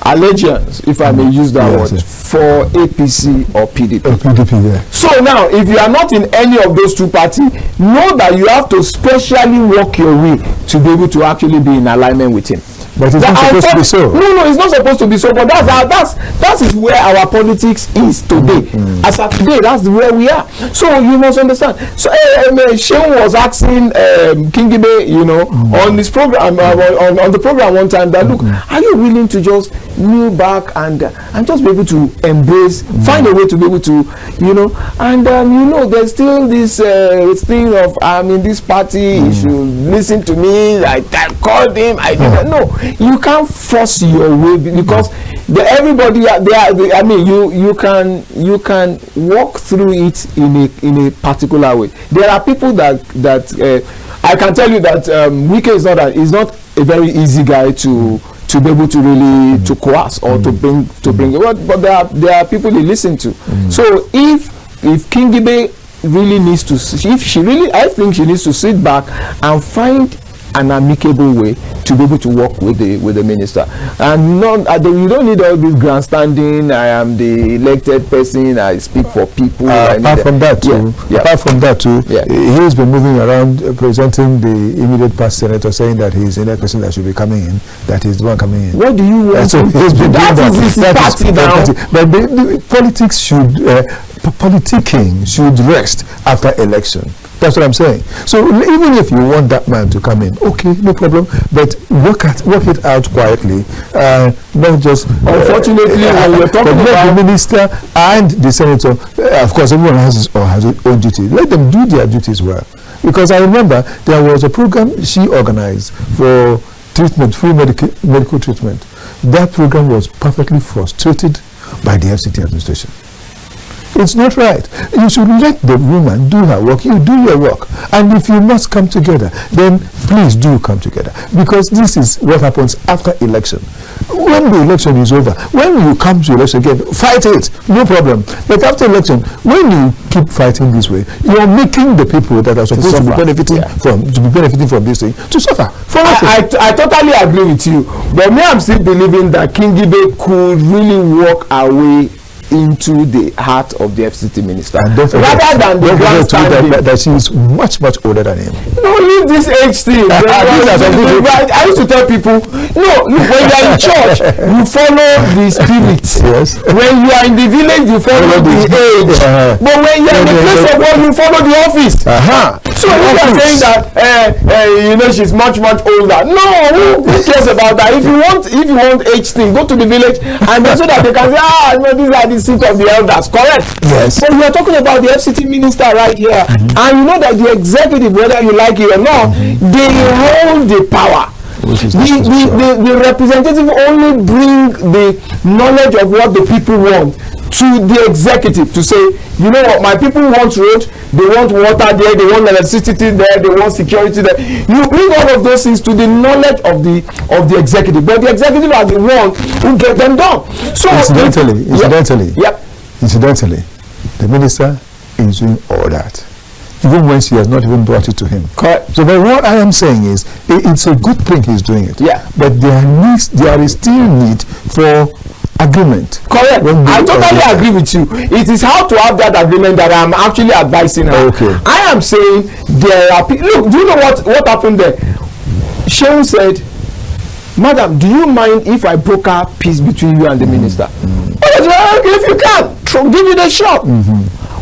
allegiance, if I may use that word, for APC or PDP. PDP, yeah. So now, if you are not in any of those two parties, know that you have to specially work your way to be able to actually be in alignment with him. But it's not supposed to be so. No, it's not supposed to be so. But that is where our politics is today. As of today, that's where we are. So you must understand. So Sheun was asking Kingibe, on this program, on the program one time, that look, are you willing to just kneel back and just be able to embrace, find a way to be able to, and there's still this thing of I'm in this party. You should listen to me. I called him. I didn't know. You can't force your way because everybody you can walk through it in a particular way. There are people that I can tell you that Wike is not a very easy guy to be able to really to coerce or to bring but there are people he listen to. So if Kingibe really needs to, I think she needs to sit back and find an amicable way to be able to work with the minister, and you don't need all this grandstanding. I am the elected person. I speak for people. Apart from that too, he has been moving around presenting the immediate past senator, saying that he's the next person that should be coming in. That he's the one coming in. What do you want? So he's been that is his party now. But the politics should politicking should rest after election. That's what I'm saying. So even if you want that man to come in, okay, no problem, but work it out quietly, not just. Unfortunately, when we're talking about the minister and the senator, of course, everyone has his own duty. Let them do their duties well. Because I remember there was a program she organized for treatment, free medical treatment. That program was perfectly frustrated by the FCT administration. It's not right. You should let the woman do her work. You do your work. And if you must come together, then please do come together. Because this is what happens after election. When the election is over, when you come to election again, fight it. No problem. But after election, when you keep fighting this way, you're making the people that are supposed to be benefiting from this thing to suffer. I totally agree with you. But me, I'm still believing that Kingibe could really walk away into the heart of the FCT minister, rather than the grandstanding. That she is much older than him. No, leave this age thing. I used to tell people, no, look, when you are in church, you follow the spirit. Yes. When you are in the village, you follow the age. But when you are in the place of work, you follow the office. So you are saying that she's much older. No, who cares about that? If you want age thing, go to the village and so that they can say, these are the seat of the elders. Correct. Yes. So we are talking about the FCT minister right here, and you know that the executive, whether you like it or not, they hold the power. The representative only bring the knowledge of what the people want to the executive to say, you know what, my people want road, they want water there, they want electricity there, they want security there. You bring all of those things to the knowledge of the executive, but the executive are the ones who get them done. So incidentally, the minister is doing all that, even when she has not even brought it to him. Correct. So, but what I am saying is, it's a good thing he's doing it. Yeah. But there is still need for agreement. Correct. I totally agree with you. It is how to have that agreement that I'm actually advising her. Okay. I am saying there are people. Look, do you know what happened there? Sheun said, "Madam, do you mind if I broker peace between you and the minister?" Okay, if you can, give it a shot.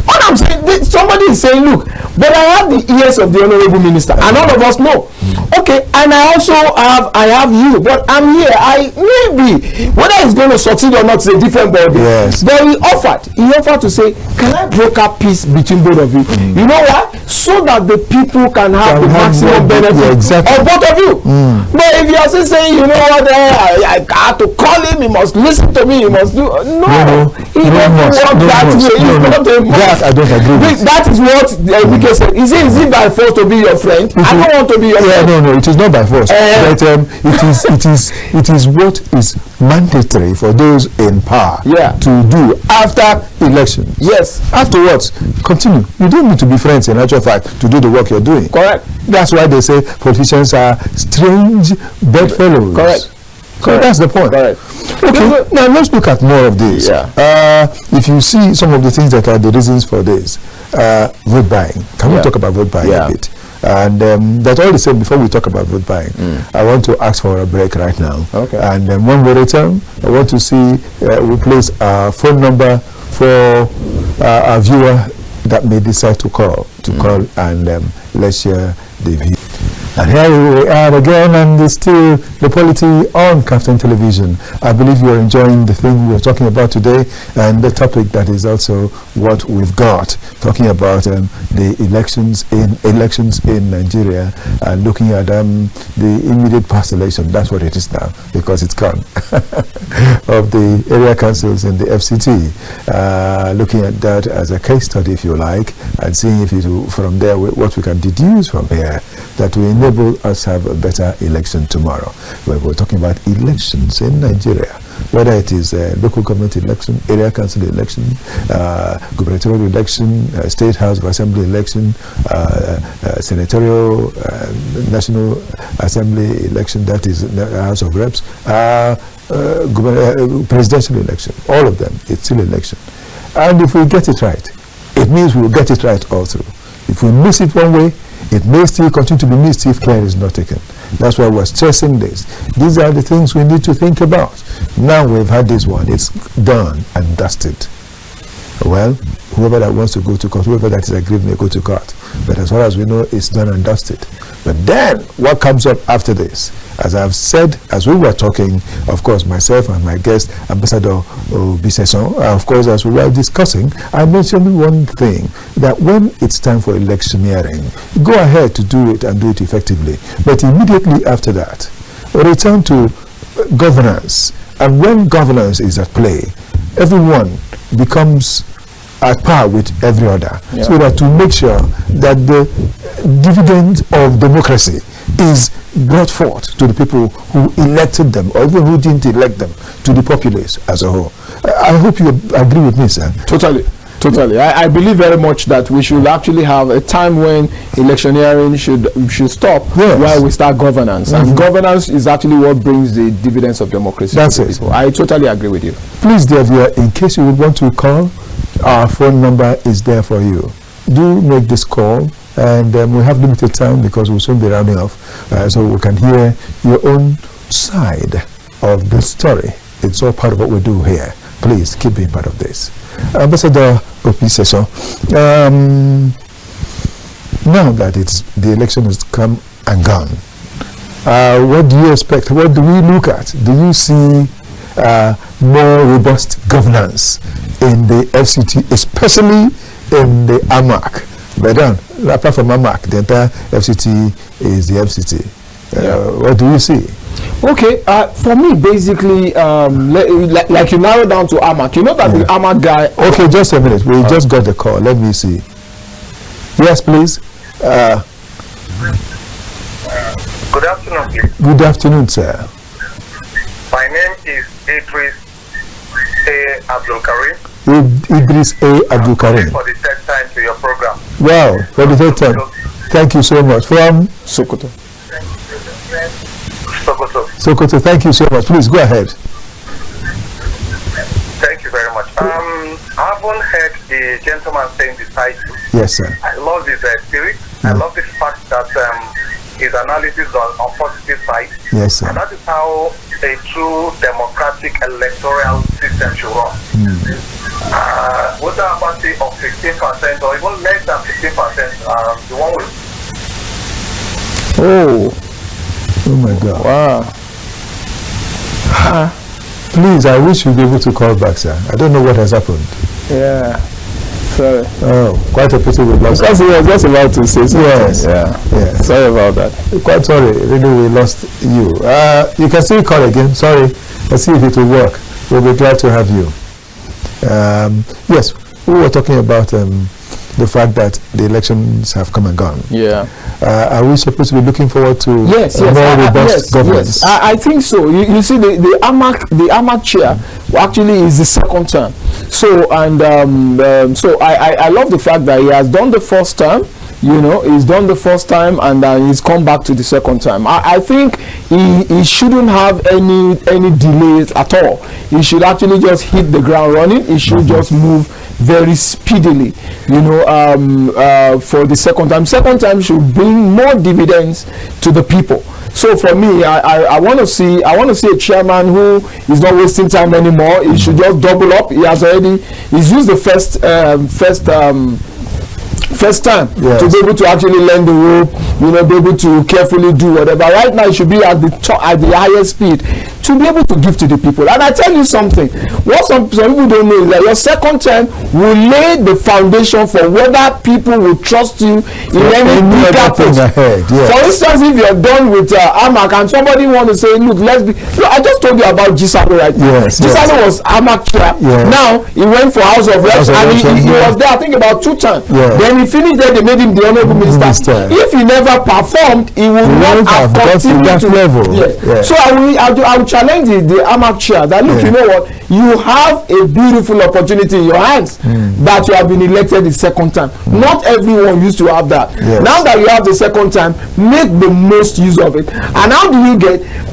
What I'm saying, somebody is saying, look, but I have the ears of the honorable minister, and all of us know. Okay, and I also have you, but I'm here. Maybe whether it's going to succeed or not is a different body. Yes. But he offered to say, can I broker peace between both of you? You know why? So that the people can have the maximum benefit of both of you. But if you are still saying, you know what, I have to call him, he must listen to me, he must do he doesn't want that way. That I don't agree with. That is what Wike said. Is it that by force to be your friend. I don't want to be your friend. No, it is not by force. But it is what is mandatory for those in power to do after elections. Yes. Afterwards, continue. You don't need to be friends in actual fact to do the work you're doing. Correct. That's why they say politicians are strange bedfellows. Correct. That's the point. Correct. Okay, now let's look at more of this. Yeah. If you see some of the things that are the reasons for this, vote buying. Can we talk about vote buying a bit? And that's all the same. Before we talk about vote buying, I want to ask for a break right now. Okay. And when we return, I want to see we place our phone number for our viewer that may decide to call and let's share the view. And here we are again, and it's still the polity on Kaftan Television. I believe you're enjoying the thing we're talking about today, and the topic that is also what we've got, talking about the elections in Nigeria, and looking at the immediate past election. That's what it is now, because it's gone, of the area councils in the FCT. Looking at that as a case study, if you like, and seeing if from there what we can deduce from here that we enable us have a better election tomorrow. Where we're talking about elections in Nigeria, whether it is a local government election, area council election, gubernatorial election, state house of assembly election, senatorial, national assembly election, that is House of Reps, presidential election, all of them, it's still election. And if we get it right, it means we'll get it right all through. If we miss it one way, it may still continue to be missed if care is not taken. That's why we're stressing this. These are the things we need to think about. Now we've had this one. It's done and dusted. Well, whoever that wants to go to court, whoever that is aggrieved may go to court. But as far as we know, it's done and dusted. But then, what comes up after this? As I've said, as we were talking, of course, myself and my guest, Ambassador Biseson, of course, as we were discussing, I mentioned one thing, that when it's time for electioneering, go ahead to do it and do it effectively. But immediately after that, return to governance. And when governance is at play, everyone becomes at par with every other, so that to make sure that the dividend of democracy is brought forth to the people who elected them, or even who didn't elect them, to the populace as a whole. I hope you agree with me, sir. Totally. I believe very much that we should actually have a time when electioneering should stop, while we start governance. And governance is actually what brings the dividends of democracy to people. I totally agree with you. Please, dear viewer, in case you would want to call, our phone number is there for you. Do make this call, and we have limited time because we'll soon be rounding off, so we can hear your own side of the story. It's all part of what we do here. Please keep being part of this. Ambassador Opiseso, now that the election has come and gone, what do you expect? What do we look at? Do you see more robust governance in the FCT, especially in the AMAC? But then, apart from AMAC, the entire FCT is the FCT. What do you see? Okay, for me, basically, like you narrow down to AMAC. You know that the AMAC guy... Okay, just a minute. We just got the call. Let me see. Yes, please. Good afternoon, please. Good afternoon, sir. My name is Idris A. Abdul Karim. Idris A. Abdul Karim. For the third time to your program. Wow, for the third time. Thank you so much. From Sokoto. Sokoto, thank you so much. Please go ahead. Thank you very much. I haven't heard the gentleman saying this title. Yes, sir. I love his spirit. I love the fact that his analysis on positive side. Yes, sir. And that is how a true democratic electoral system should run. Whether a party of 15% or even less than 15%, the one with. Oh my God. Wow. Please, I wish you'd be able to call back, sir. I don't know what has happened. Yeah. Sorry. Oh, quite a pity we lost. Because he was just about to say something. Yes. Yeah. Sorry about that. Quite sorry. Really, we lost you. You can still call again. Sorry. Let's see if it will work. We'll be glad to have you. Yes, we were talking about the fact that the elections have come and gone. Yeah. Are we supposed to be looking forward to more robust governance? Yes. I think so. You see, the AMAC chair actually is the second term. So so I love the fact that he has done the first term. He's done the first time and he's come back to the second time. I think he shouldn't have any delays at all. He should actually just hit the ground running. He should just move very speedily, for the second time. Second time should bring more dividends to the people. So for me, I want to see a chairman who is not wasting time anymore. He should just double up. He's used the first time to be able to actually learn the rope, be able to carefully do whatever. Right now, it should be at the highest speed to be able to give to the people. And I tell you something, what some people don't know is that your second term will lay the foundation for whether people will trust you in any bigger post. For instance, if you're done with AMAC and somebody want to say, look, I just told you about Gisano right now. Gisano was AMAC chair. Now, he went for House of Reps and he was there, I think, about 2 times. Then he finished there, they made him the honorable minister. If he never performed, he would not have continued to that level. So I will challenge the AMAC chair that, look, you know what, you have a beautiful opportunity in your hands that you have been elected the second time. Not everyone used to have that. Now that you have the second time, make the most use of it. And how do you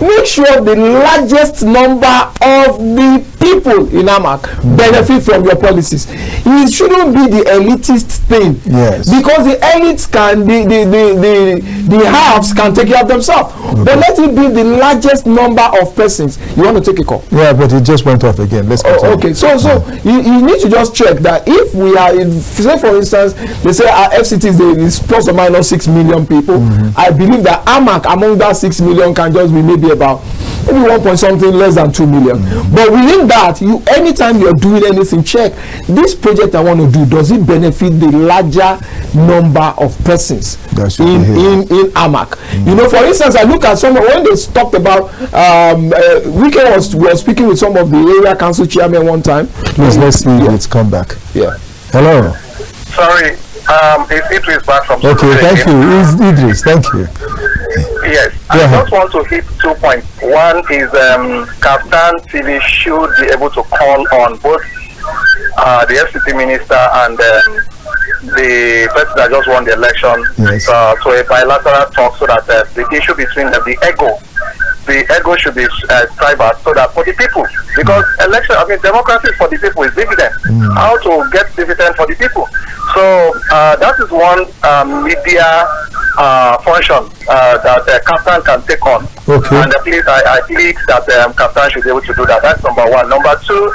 make sure the largest number of the people in AMAC benefit from your policies. It shouldn't be the elitist thing, because the elites can, the halves can take care of themselves. But let it be the largest number of persons. You want to take a call? Yeah, but it just went off again. Let's continue. Okay, so you need to just check that if we are, say for instance, they say our FCT is plus or minus 6 million people. I believe that AMAC among that 6 million can just be maybe 1 point something less than 2 million. But within that, anytime you're doing anything, check this project I want to do, does it benefit the larger number of persons in AMAC? For instance, I look at when they talked about we were speaking with some of the area council chairmen one time. Please, let's see if it's come back. Hello. Sorry, it's Idris back from Okay, thank you. It's Idris, thank you. Yes, I just want to hit 2 points. One is Captain TV should be able to call on both the FCT minister and the person that just won the election to a bilateral talk, so that the issue between the ego should be tribal, so that for the people, because democracy for the people is dividend. How to get dividend for the people? So that is one media function that the captain can take on. And please, I think that captain should be able to do that. That's number one. Number two,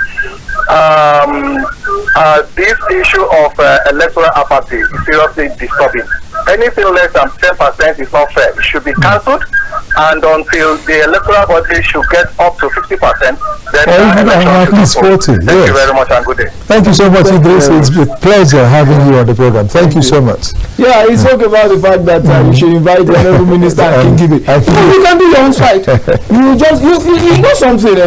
this issue of electoral apathy is seriously disturbing. Anything less than 10% is not fair. It should be cancelled, and until the electoral body should get up to 50%, then at least 40. Thank you very much and good day. Thank you so much, Idris. It's a pleasure having you on the program. Thank you so much. Yeah, he spoke about the fact that you should invite the honorable minister and Kingibe. You can do your own side. You know something.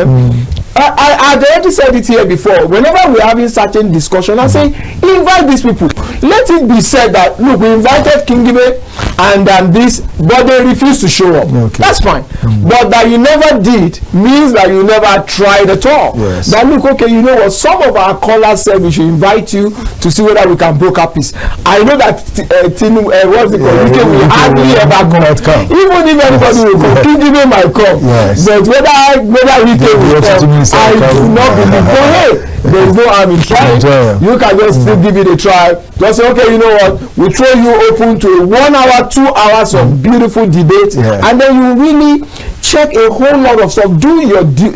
I already said it here before. Whenever we're having certain discussion, I say invite these people. Let it be said that, look, we invited Kingibe and this, but they refused to show up. That's fine. But that you never did means that you never tried at all. Now look, you know what? Some of our callers said we should invite you to see whether we can broker peace. I know that will hardly ever come. Even if anybody will come, Kingibe might come. But whether Wike will come, I do not believe. But hey, there is no harm in trying. You can just still give it a try. Just say, okay, you know what? We throw you open to 1 hour, 2 hours of beautiful debate, and then you really check a whole lot of stuff. Do your due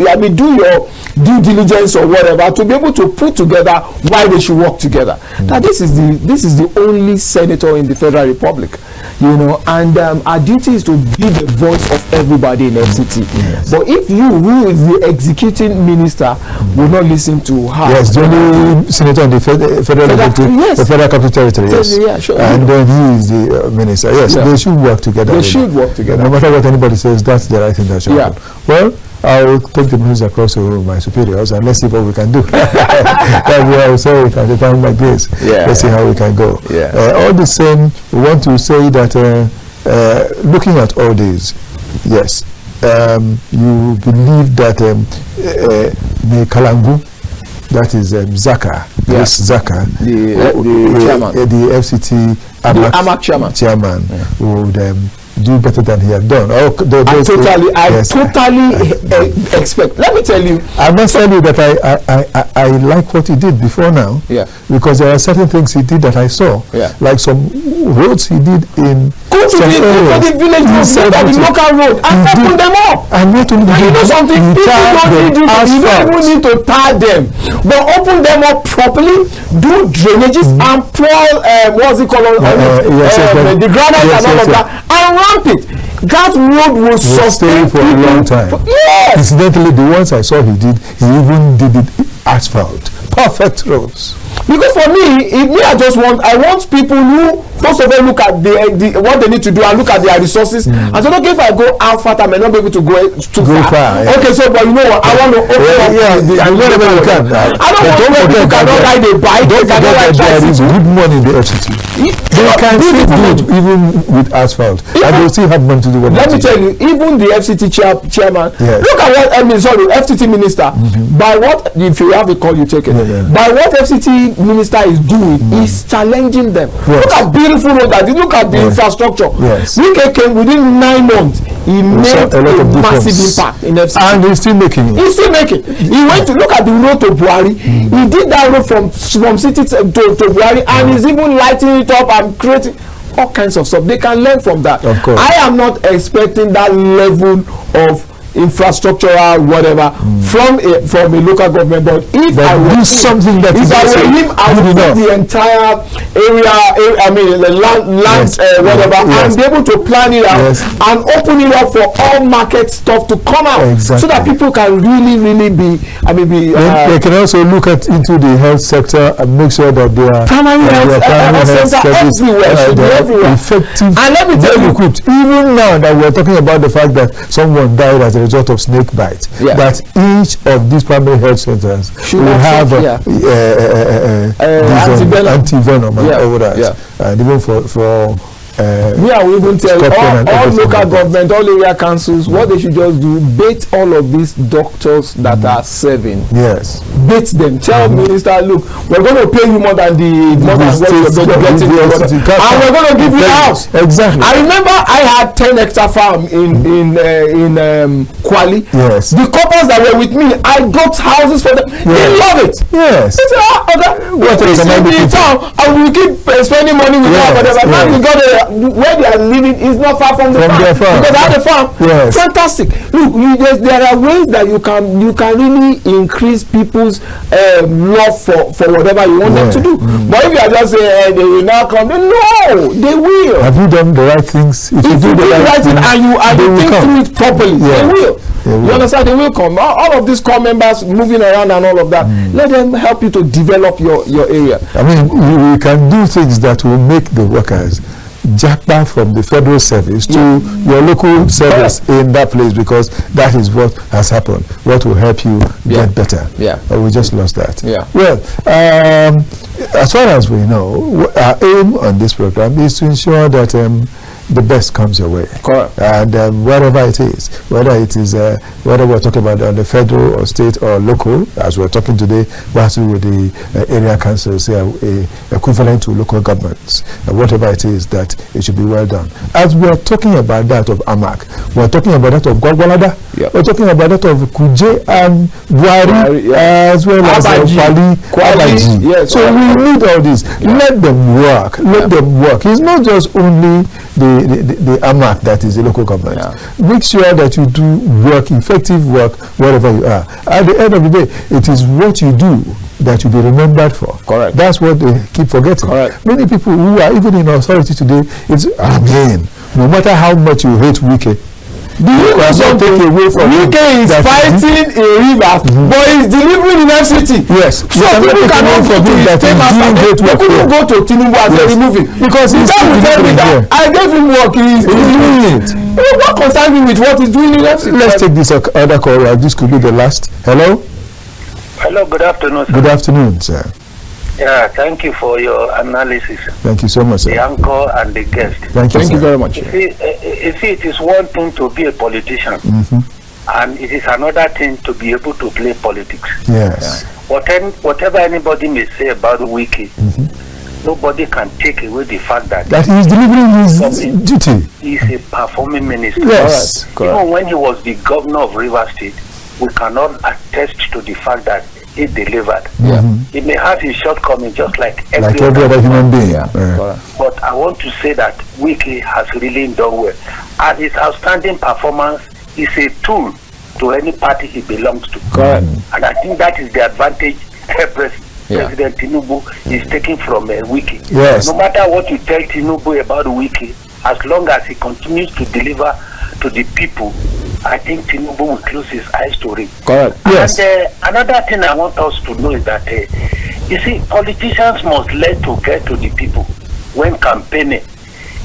diligence or whatever to be able to put together why they should work together. Now this is the only senator in the Federal Republic, and our duty is to be the voice of everybody in FCT. But if you, who is the executing minister, will not listen to her, the only senator in the Federal Capital Territory, and then he is the minister. They should work together. They should work together. No matter what anybody says, that's the right thing that should happen. Well, I'll take the message across to my superiors and let's see what we can do. That's what I will say at a time like this. Yeah. Let's see how we can go. Yeah. All the same, we want to say that looking at all this, yes, you believe that the Kalangu, that is Zaka, yes, Zaka, the chairman, the FCT AMAC chairman would do better than he had done. I totally expect. Let me tell you. I must tell you that I like what he did before now. Yeah. Because there are certain things he did that I saw. Yeah. Like some roads he did in go to the village roads, look at the local road and open them up. And not only you know something, people don't even need to tar them, but open them up properly, do drainages and pour what's it called the granite and all of that, and ramp it. That road will sustain for a long time. Yes. Incidentally, the ones I saw he even did it asphalt. Perfect roads. Because for me, I want people who first of all look at the what they need to do and look at their resources. And so okay, if I go out far, I may not be able to go too far. Yeah. Okay, so but you know what? I want to open up. I don't want people cannot ride a bike. Don't forget that there is good money in the FCT. They can still do it even with asphalt, and they still have money to do what. Let me tell you, even the FCT chairman. Yes. Look at what FCT minister. By what, if you have a call, you take it. By what FCT minister is doing is challenging them. Yes. Look at beautiful road that. Look at the infrastructure. Yes. Wike came within 9 months. He made a massive impact in FCT. And he's still making it. He's still making. He went to look at the road to Buhari. He did that road from city to Buhari, and he's even lighting it up and creating all kinds of stuff. They can learn from that. Of course. I am not expecting that level of infrastructural whatever from a local government, but if I were something that if I were him, I would put the entire area, I mean the land whatever, and be able to plan it out and open it up for all market stuff to come out, so that people can really be. They can also look into the health sector and make sure that they are primary health center everywhere. Effective. And let me tell you, even now that we're talking about the fact that someone died as a result of snake bite, that each of these primary health centers will have anti-venom and all that, and even for I will even tell all local government, all area councils, what they should just do, bait all of these doctors that are serving. Yes. Bait them. Tell minister, look, we're going to pay you more than what you're getting, and we're going to give you a house. Exactly. I remember I had 10-hectare farm in Kwali. Yes. The couples that were with me, I got houses for them. They love it. Yes. They say, what is in town, and we keep spending money with them, whatever. Now we got where they are living is not far from the farm. Because I have a farm. Yes. Fantastic. Look, there are ways that you can really increase people's love for whatever you want them to do. But if you are just saying they will not come, no, they will. Have you done the right things? If you do the right thing and you think through it properly, they will. You understand? They will come. All of these core members moving around and all of that, let them help you to develop your area. I mean, we can do things that will make the workers japa from the federal service to your local service in that place, because that is what has happened. What will help you get better. We just lost that. Well, as far as we know, our aim on this program is to ensure that the best comes your way. Correct. And wherever it is, whether we're talking about on the federal or state or local, as we're talking today, with the area councils, equivalent to local governments, whatever it is, that it should be well done. As we're talking about that of AMAC, we're talking about that of Gwagwalada, we're talking about that of Kuje and Buhari, as well as Kwali. Yes. So we need all this. Let them work. Let them work. It's not just only the AMAC that is the local government. Make sure that you do work, effective work, wherever you are. At the end of the day, it is what you do that you'll be remembered for. Correct. That's what they keep forgetting. Correct. Many people who are even in authority today, it's no matter how much you hate Wike, do you know something? Wike is fighting a river, but he's delivering in FCT. Yes. So people cannot go to his paymaster. They couldn't go to Tinubu and say remove him. Because he's tell me that I gave him work, he's doing doing it. What concerns me with what he's doing in FCT? Let's take this other call. This could be the last. Hello? Hello, good afternoon, sir. Good afternoon, sir. Yeah, thank you for your analysis. Thank you so much, sir. The anchor and the guest. Thank you very much. You see, it is one thing to be a politician, and it is another thing to be able to play politics. Yes. Whatever anybody may say about Wiki, nobody can take away the fact that he is delivering his duty. He is a performing minister. Yes. Even when he was the governor of Rivers State, we cannot attest to the fact that he delivered. He may have his shortcomings just like every other human being. But I want to say that Wiki has really done well. And his outstanding performance is a tool to any party he belongs to. Correct. And I think that is the advantage President Tinubu is taking from Wiki. Yes. No matter what you tell Tinubu about Wiki, as long as he continues to deliver to the people, I think Tinubu will close his eyes to it. Correct. Yes. And another thing I want us to know is that, you see, politicians must learn to get to the people when campaigning.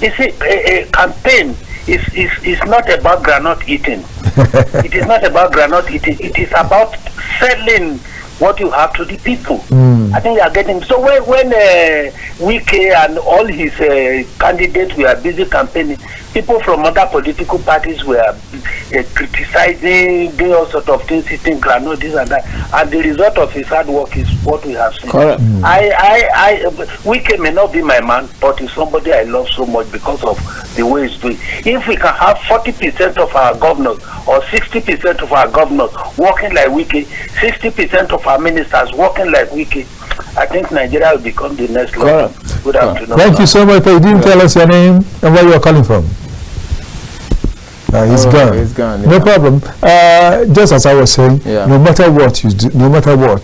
You see, a campaign is not about granite eating. It is not about granite eating. It is about selling what you have to the people. I think you are getting. So when Wike and all his candidates were busy campaigning, people from other political parties were criticizing, doing all sort of things, eating granite, this and that. And the result of his hard work is what we have seen. Correct. Wike may not be my man, but he's somebody I love so much because of the way he's doing. If we can have 40% of our governors or 60% of our governors working like Wike, 60% of our ministers working like Wike, I think Nigeria will become the next level. Good afternoon. Thank you so much, but you didn't tell us your name and where you are calling from. He's gone. He's gone. No problem. Just as I was saying, no matter what you do, no matter what,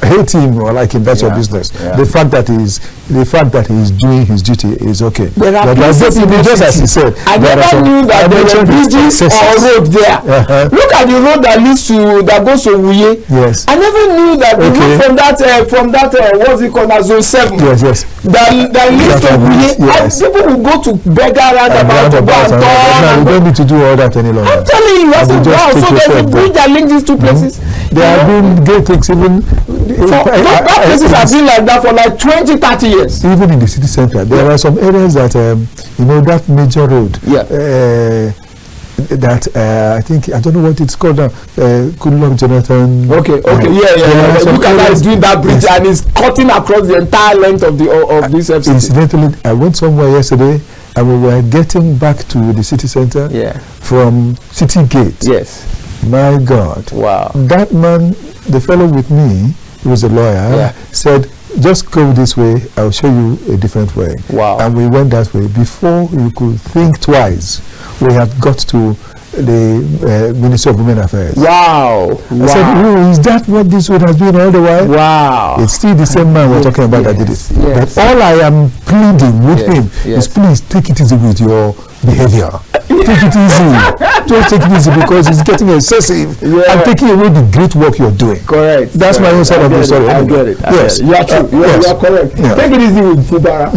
hate him or like him, that's your business. The fact that he's doing his duty is okay. There are places in just as he said. I never knew that there were bridges or road there. Look at the road that goes to Wuye. Yes. I never knew that the road from that what's it called, Zone 7. Yes. That leads to Wuye. Yes. People will go to beggar roundabout to go and turn. You don't need to do all that any longer. I'm telling you, I said, wow, so there's a bridge that links these two places. They are doing great things even. That places have been like that for like 20-30 years. Even in the city center, there are some areas that that major road. That I think I don't know what it's called now. Goodluck Jonathan. Okay. Look at that, he's doing that bridge and it's cutting across the entire length of this FCT. Incidentally, I went somewhere yesterday and we were getting back to the city center from City Gate. Yes. My God. Wow. That man, the fellow with me, who was a lawyer, said, just go this way, I'll show you a different way. Wow. And we went that way. Before we could think twice, we had got to the Ministry of Women Affairs. Wow. I said, is that what this road has been all the while? Wow. It's still the same man we're talking about that did it. Yes. But all I am pleading with him is please take it easy with your behavior. Take it easy. Just take it easy because it's getting excessive and taking away the great work you're doing. Correct. That's my own side of the story. I get it. Yes. You are true. You are correct. Take it easy with Fubara.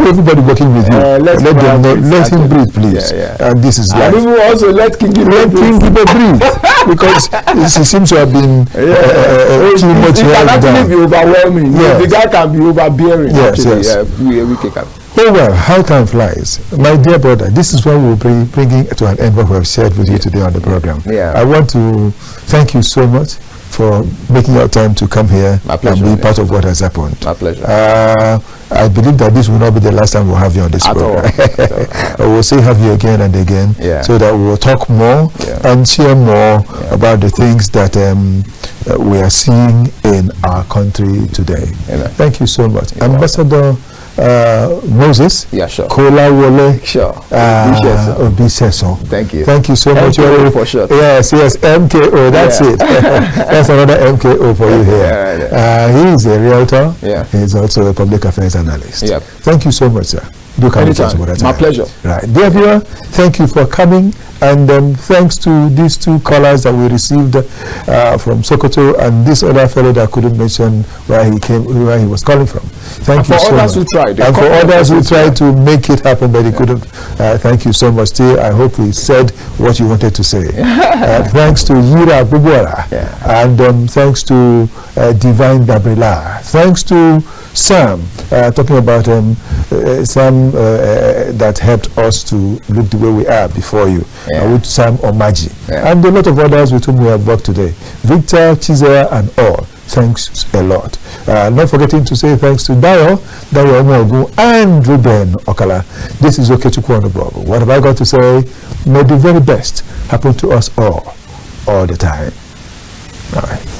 Everybody working with you. Let him breathe, please. And this is life. And even also let King Gibe breathe. Because it seems to have been too much. It can actually be overwhelming. The guy can be overbearing. Yes. Oh well, how time flies. My dear brother, this is what we'll be bringing to an end what we have shared with you today on the program. I want to thank you so much for making your time to come here and be part of what has happened. My pleasure. I believe that this will not be the last time we'll have you on this program. We'll still have you again and again so that we will talk more and share more about the things that we are seeing in our country today. Thank you so much. Ambassador Moses Kola Wole Obiseso. Thank you. Thank you so much. MKO for sure. Yes, MKO. That's it. That's another MKO for you here. He is a realtor. He is also a public affairs analyst. Thank you so much, sir. Do come with us Anytime. some other My time. pleasure. Right. Dear viewer, thank you for coming. And thanks to these two callers that we received from Sokoto and this other fellow that couldn't mention where he was calling from. Thank you so much. For others who tried. And for others who tried to make it happen, but they couldn't. Thank you so much, T. I hope we said what you wanted to say. Thanks to Yira Bubora. And thanks to Divine Gabriela. Thanks to Sam, talking about Sam that helped us to look the way we are before you, with Sam Omaji, and a lot of others with whom we have worked today. Victor, Chizera, and all. Thanks a lot. Not forgetting to say thanks to Dayo Omogu, and Ruben Okala. This is Okechukwu Onobogu. What have I got to say? May the very best happen to us all the time. All right.